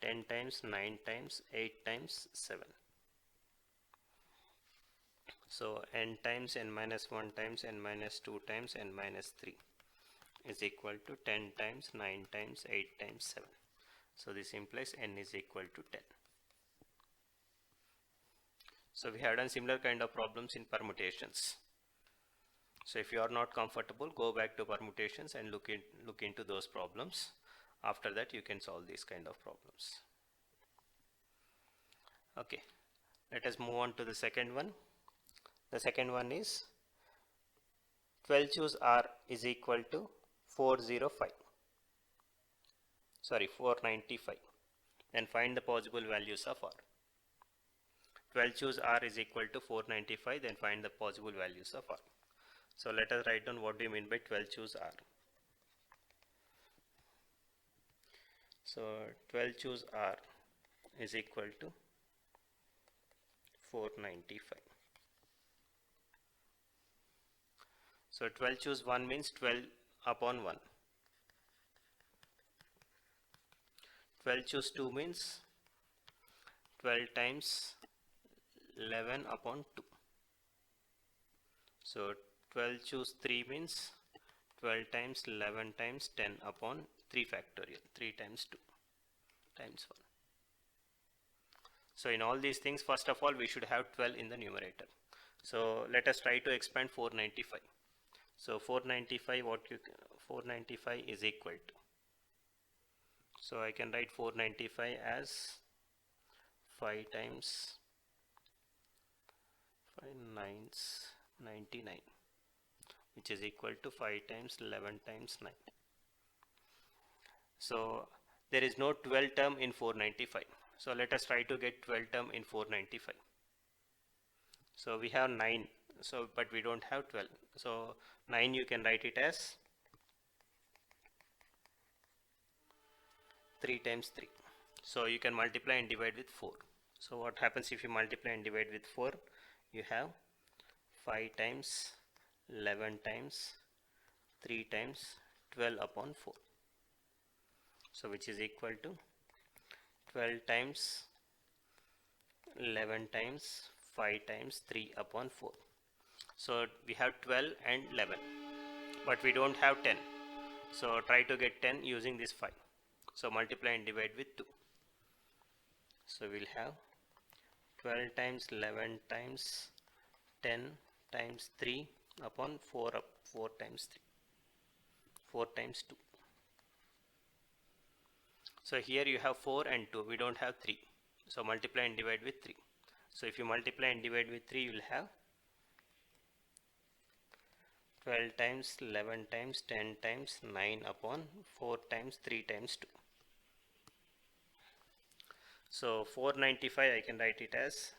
10 times 9 times 8 times 7. So n times n minus 1 times n minus 2 times n minus 3 is equal to 10 times 9 times 8 times 7. So this implies n is equal to 10. So we have done similar kind of problems in permutations. So if you are not comfortable, go back to permutations and look into those problems. After that you can solve these kind of problems. Okay, let us move on to the second one. The second one is 12 choose r is equal to 495. Then find the possible values of R. 12 choose R is equal to 495, then find the possible values of R. So let us write down what do you mean by 12 choose R. So 12 choose R is equal to 495. So 12 choose 1 means 12 upon 1. 12 choose 2 means 12 times 11 upon 2. So 12 choose 3 means 12 times 11 times 10 upon 3 factorial, 3 times 2 times 1. So in all these things, first of all, we should have 12 in the numerator. So let us try to expand 495. So 495, 495 is equal to. So I can write 495 as 5 times 5 nines 99, which is equal to 5 times 11 times 9. So there is no 12 term in 495. So let us try to get 12 term in 495. So we have 9, so but we don't have 12. So 9 you can write it as 3 times 3. So you can multiply and divide with 4. So what happens if you multiply and divide with 4? You have 5 times 11 times 3 times 12 upon 4. So which is equal to 12 times 11 times 5 times 3 upon 4. So we have 12 and 11, but we don't have 10. So try to get 10 using this 5. So multiply and divide with 2. So we'll have 12 times 11 times 10 times 3 upon 4 times 3. 4 times 2. So here you have 4 and 2. We don't have 3. So multiply and divide with 3. So if you multiply and divide with 3, you will have 12 times 11 times 10 times 9 upon 4 times 3 times 2. So 495 I can write it as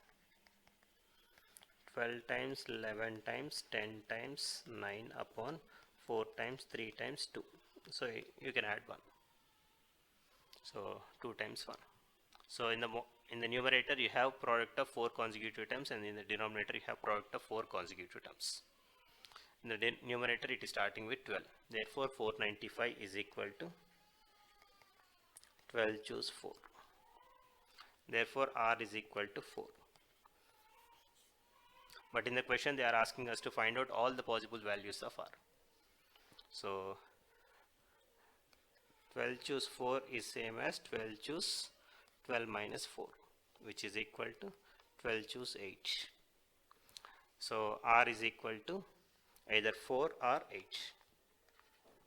12 times 11 times 10 times 9 upon 4 times 3 times 2. So you can add 1. So 2 times 1. So in the numerator you have product of 4 consecutive terms, and in the denominator you have product of 4 consecutive terms. In the numerator it is starting with 12. Therefore 495 is equal to 12 choose 4. Therefore R is equal to 4. But in the question they are asking us to find out all the possible values of R. So 12 choose 4 is same as 12 choose 12 minus 4, which is equal to 12 choose 8. So R is equal to either 4 or 8.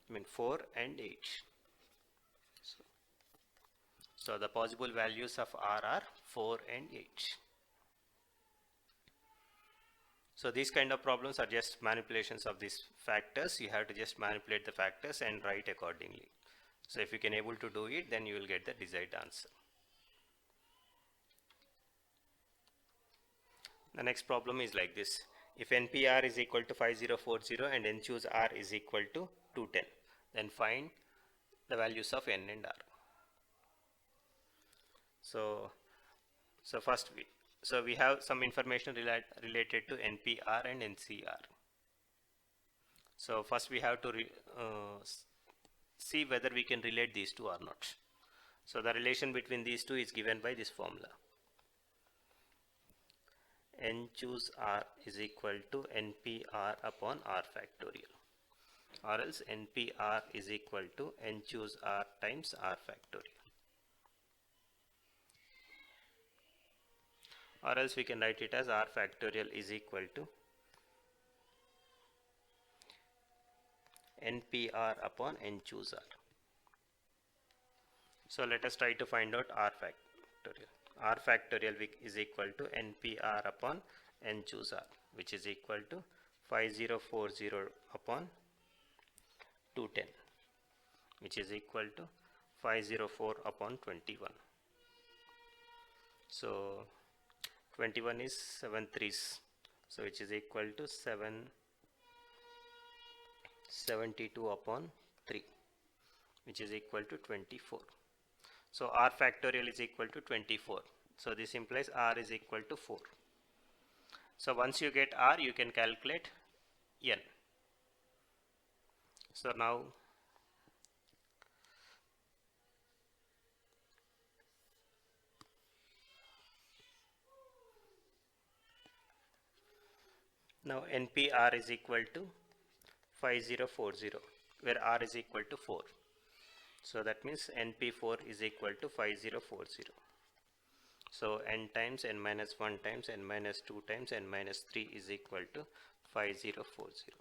I mean 4 and 8. So the possible values of R are 4 and 8. So these kind of problems are just manipulations of these factors. You have to just manipulate the factors and write accordingly. So if you can able to do it, then you will get the desired answer. The next problem is like this. If NPR is equal to 5040 and N choose R is equal to 210, then find the values of N and R. So first we have some information related to NPR and NCR. So first we have to see whether we can relate these two or not. So the relation between these two is given by this formula. N choose R is equal to NPR upon R factorial, or else NPR is equal to N choose R times R factorial. Or else we can write it as R factorial is equal to NPR upon N choose R. So let us try to find out R factorial. R factorial is equal to NPR upon N choose R, which is equal to 5040 upon 210, which is equal to 504 upon 21. So 21 is 7 threes, so which is equal to 772 upon 3, which is equal to 24. So r factorial is equal to 24. So this implies r is equal to 4. So once you get r, you can calculate n. So now npr is equal to 5040, where r is equal to 4. So that means np4 is equal to 5040. So n times n minus 1 times n minus 2 times n minus 3 is equal to 5040.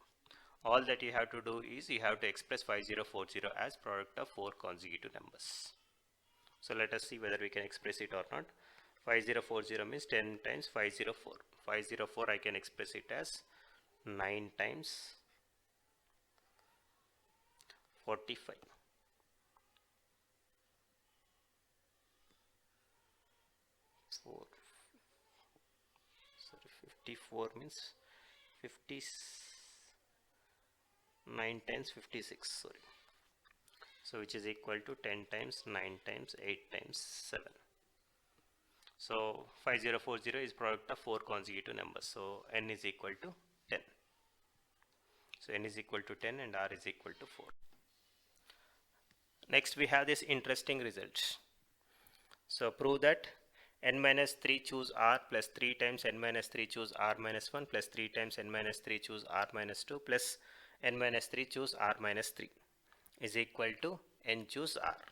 All that you have to do is you have to express 5040 as product of 4 consecutive numbers. So let us see whether we can express it or not. 5040 means 10 times 504. 504 I can express it as 9 times 45. Sorry, 54 means 59 times 56, sorry. So which is equal to 10 times 9 times 8 times 7. So 5040 is product of 4 consecutive numbers. So n is equal to 10. So n is equal to 10 and r is equal to 4. Next we have this interesting result. So prove that n minus 3 choose r plus 3 times n minus 3 choose r minus 1 plus 3 times n minus 3 choose r minus 2 plus n minus 3 choose r minus 3 is equal to n choose r.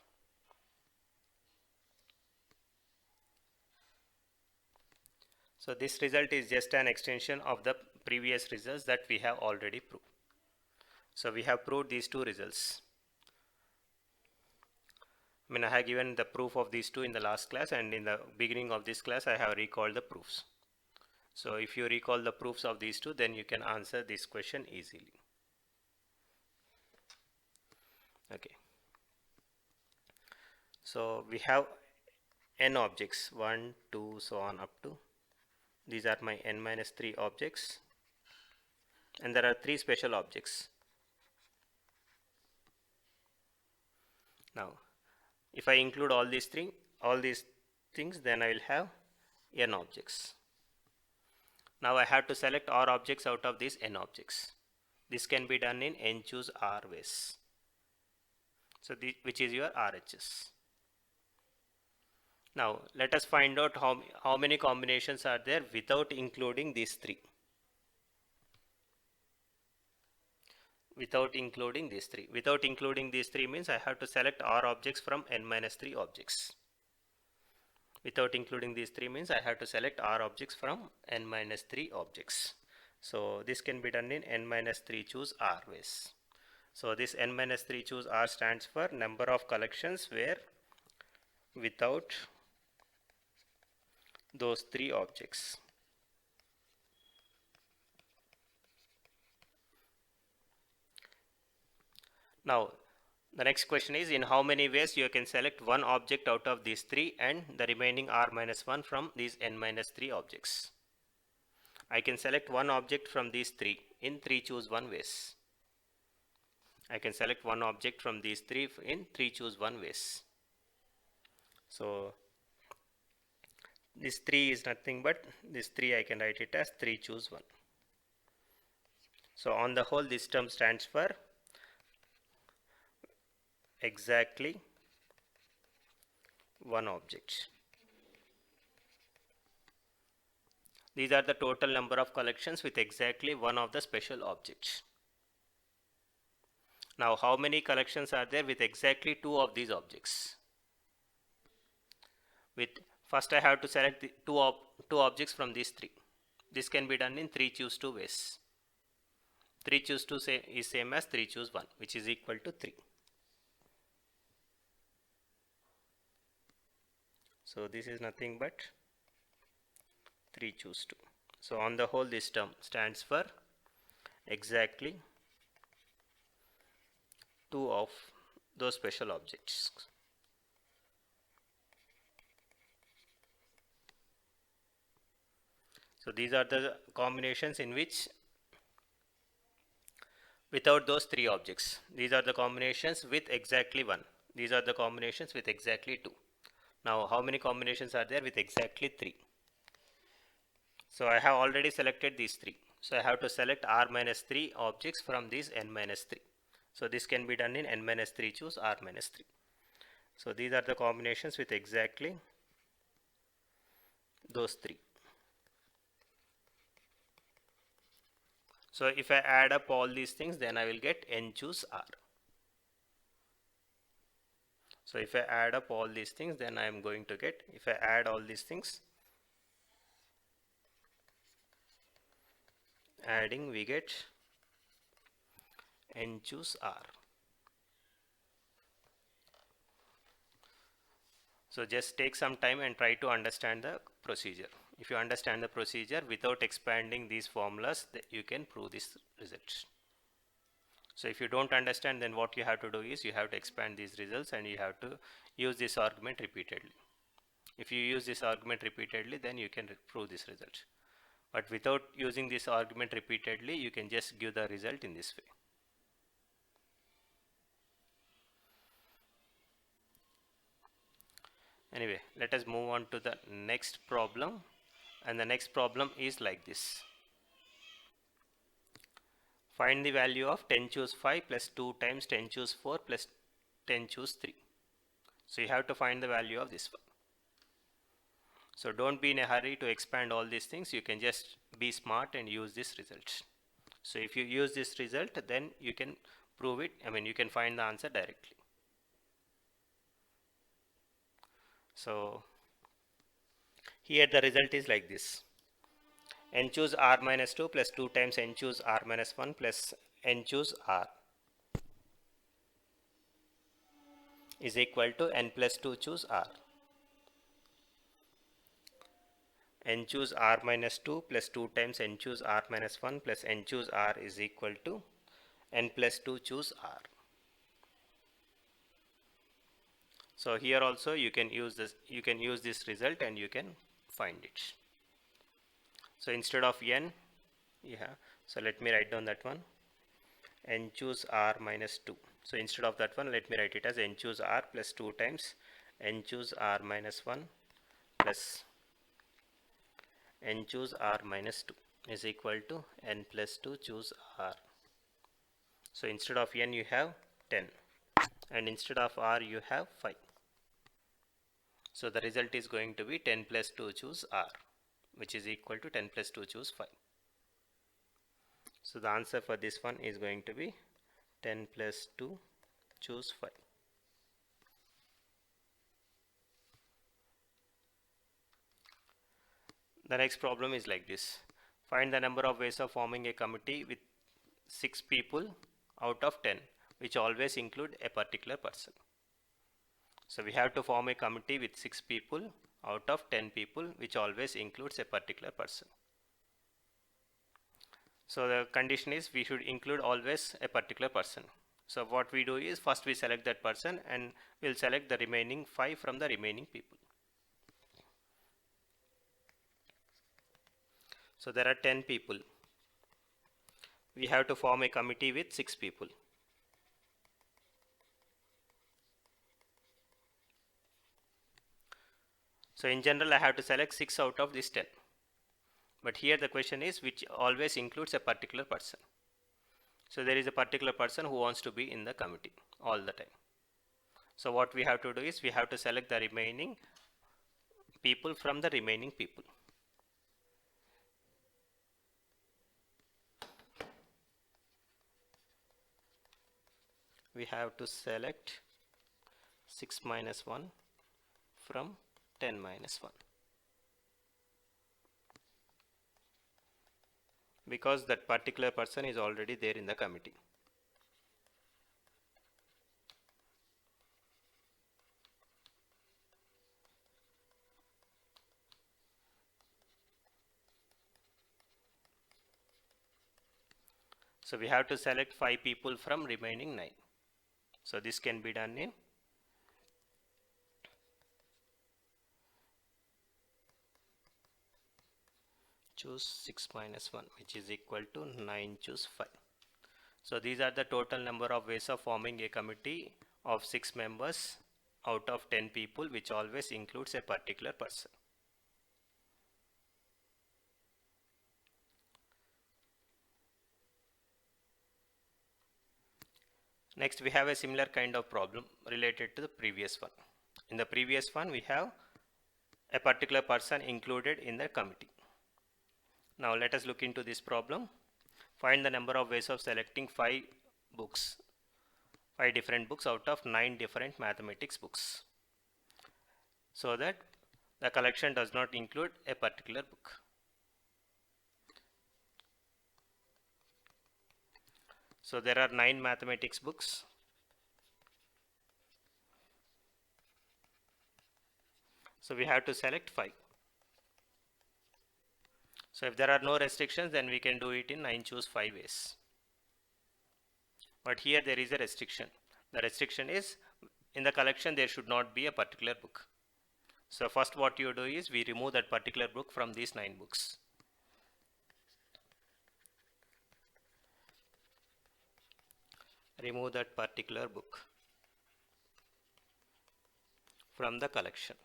So this result is just an extension of the previous results that we have already proved. So we have proved these two results. I have given the proof of these two in the last class, and in the beginning of this class I have recalled the proofs. So if you recall the proofs of these two, then you can answer this question easily. Okay. So we have n objects, 1, 2, so on up to. These are my n minus 3 objects, and there are 3 special objects. Now if I include all these things, then I will have n objects. Now I have to select r objects out of these n objects. This can be done in n choose r ways. So which is your RHS. Now let us find out how many combinations are there without including these 3. Without including these 3. Without including these 3 means I have to select r objects from n minus 3 objects. Without including these 3 means I have to select r objects from n minus 3 objects. So this can be done in n minus 3 choose r ways. So this n minus 3 choose r stands for number of collections where without those 3 objects. Now the next question is, in how many ways you can select one object out of these 3 and the remaining r minus 1 from these n minus 3 objects. I can select one object from these 3 in 3 choose 1 ways. I can select one object from these 3 in 3 choose 1 ways. So this 3 is nothing but this 3, I can write it as 3 choose 1. So on the whole this term stands for exactly one object. These are the total number of collections with exactly one of the special objects. Now how many collections are there with exactly 2 of these objects? First I have to select the two objects from these 3. This can be done in 3 choose 2 ways. 3 choose 2 is same as 3 choose 1, which is equal to 3. So this is nothing but 3 choose 2. So on the whole this term stands for exactly 2 of those special objects. So these are the combinations in which without those three objects. These are the combinations with exactly 1. These are the combinations with exactly 2. Now how many combinations are there with exactly 3? So I have already selected these 3. So I have to select r minus 3 objects from these n minus 3. So this can be done in n minus 3 choose r minus 3. So these are the combinations with exactly those 3. So if I add up all these things, then I will get n choose r. So if I add up all these things, then I am going to get, if I add all these things, adding we get n choose r. So just take some time and try to understand the procedure. If you understand the procedure without expanding these formulas, you can prove this result. So if you don't understand, then what you have to do is you have to expand these results and you have to use this argument repeatedly. If you use this argument repeatedly, then you can prove this result. But without using this argument repeatedly, you can just give the result in this way. Anyway, let us move on to the next problem. And the next problem is like this. Find the value of 10 choose 5 plus 2 times 10 choose 4 plus 10 choose 3. So you have to find the value of this one. So don't be in a hurry to expand all these things. You can just be smart and use this result. So if you use this result, then you can prove it. You can find the answer directly. So here the result is like this. N choose r minus 2 plus 2 times n choose r minus 1 plus n choose r is equal to n plus 2 choose r. N choose r minus 2 plus 2 times n choose r minus 1 plus n choose r is equal to n plus 2 choose r. So here also you can use this result and you can find it. So instead of n, so let me write down that one, n choose r minus 2. So instead of that one, let me write it as n choose r plus 2 times n choose r minus 1 plus n choose r minus 2 is equal to n plus 2 choose r. So instead of n you have 10 and instead of r you have 5. So the result is going to be 10 plus 2 choose r, which is equal to 10 plus 2 choose 5. So the answer for this one is going to be 10 plus 2 choose 5. The next problem is like this. Find the number of ways of forming a committee with 6 people out of 10, which always include a particular person. So we have to form a committee with 6 people out of 10 people, which always includes a particular person. So the condition is we should include always a particular person. So what we do is first we select that person and we'll select the remaining 5 from the remaining people. So there are 10 people. We have to form a committee with 6 people. So in general I have to select 6 out of this 10. But here the question is which always includes a particular person. So there is a particular person who wants to be in the committee all the time. So what we have to do is we have to select the remaining people from the remaining people. We have to select 6 minus 1 from 10 minus 1. Because that particular person is already there in the committee. So we have to select 5 people from remaining 9. So this can be done in choose 6 minus 1, which is equal to 9 choose 5. So these are the total number of ways of forming a committee of 6 members out of 10 people, which always includes a particular person. Next, we have a similar kind of problem related to the previous one. In the previous one, we have a particular person included in the committee. Now let us look into this problem. Find the number of ways of selecting 5 different books out of 9 different mathematics books, so that the collection does not include a particular book. So there are 9 mathematics books. So we have to select 5. So if there are no restrictions, then we can do it in 9 choose 5 ways. But here there is a restriction. The restriction is, in the collection there should not be a particular book. So first what you do is, we remove that particular book from these 9 books. Remove that particular book from the collection,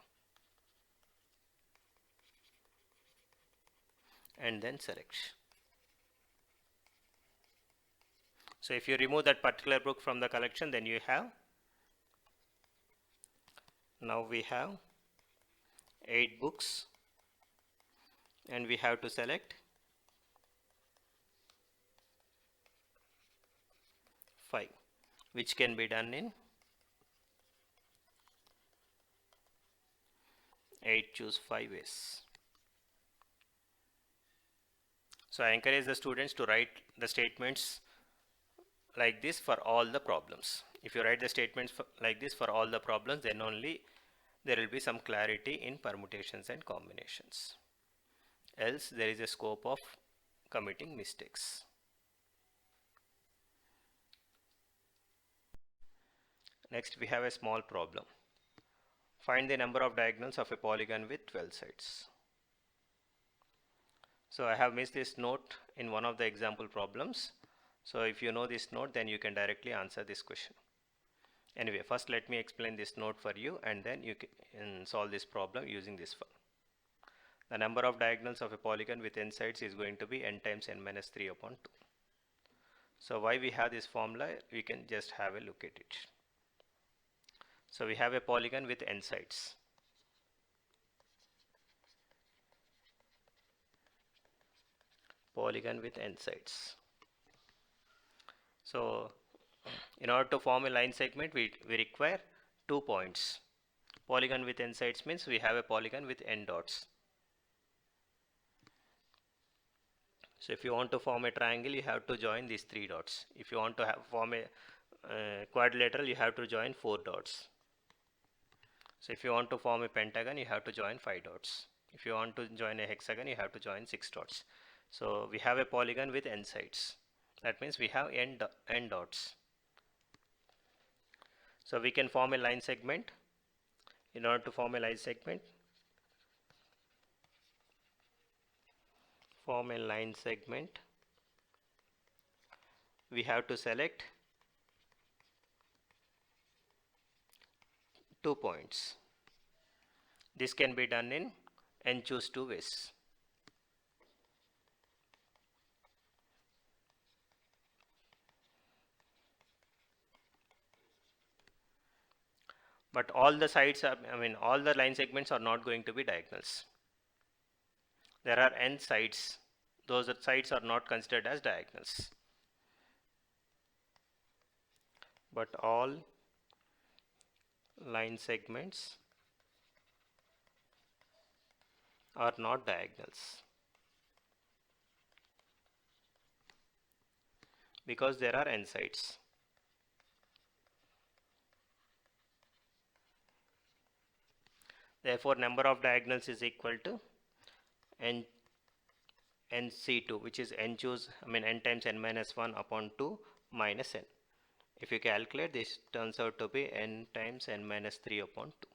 and then select. So if you remove that particular book from the collection, then you have, now we have 8 books, and we have to select 5, which can be done in 8 choose 5 ways. So I encourage the students to write the statements like this for all the problems. If you write the statements like this for all the problems, then only there will be some clarity in permutations and combinations. Else there is a scope of committing mistakes. Next, we have a small problem. Find the number of diagonals of a polygon with 12 sides. So I have missed this note in one of the example problems. So if you know this note, then you can directly answer this question. Anyway, first let me explain this note for you, and then you can solve this problem using this one. The number of diagonals of a polygon with n sides is going to be n times n minus 3 upon 2. So why we have this formula, we can just have a look at it. So we have a polygon with n sides. Polygon with n sides. So in order to form a line segment, we require 2 points. Polygon with n sides means we have a polygon with n dots. So if you want to form a triangle, you have to join these 3 dots. If you want to form a quadrilateral, you have to join 4 dots. So if you want to form a pentagon, you have to join 5 dots. If you want to join a hexagon, you have to join 6 dots. So we have a polygon with n sides. That means we have n dots. So we can form a line segment. In order to form a line segment, we have to select 2 points. This can be done in n choose 2 ways. But all the sides are, all the line segments are not going to be diagonals. There are n sides. Those sides are not considered as diagonals. But all line segments are not diagonals, because there are n sides. Therefore, number of diagonals is equal to nc2, which is n times n minus 1 upon 2 minus n. If you calculate, this turns out to be n times n minus 3 upon 2.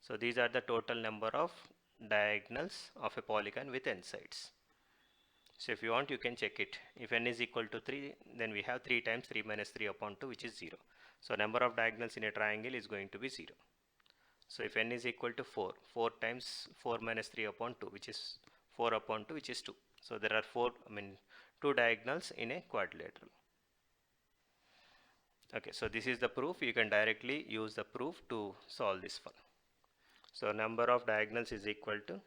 So these are the total number of diagonals of a polygon with n sides. So if you want, you can check it. If n is equal to 3, then we have 3 times 3 minus 3 upon 2, which is 0. So number of diagonals in a triangle is going to be 0. So if n is equal to 4, 4 times 4 minus 3 upon 2, which is 4 upon 2, which is 2. So there are 2 diagonals in a quadrilateral. Okay, so this is the proof. You can directly use the proof to solve this one. So number of diagonals is equal to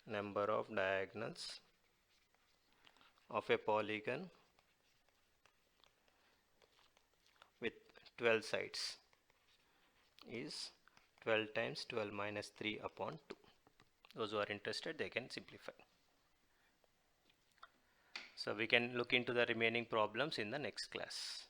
number of diagonals of a polygon with 12 sides is 12 times 12 minus 3 upon 2. Those who are interested, they can simplify. So we can look into the remaining problems in the next class.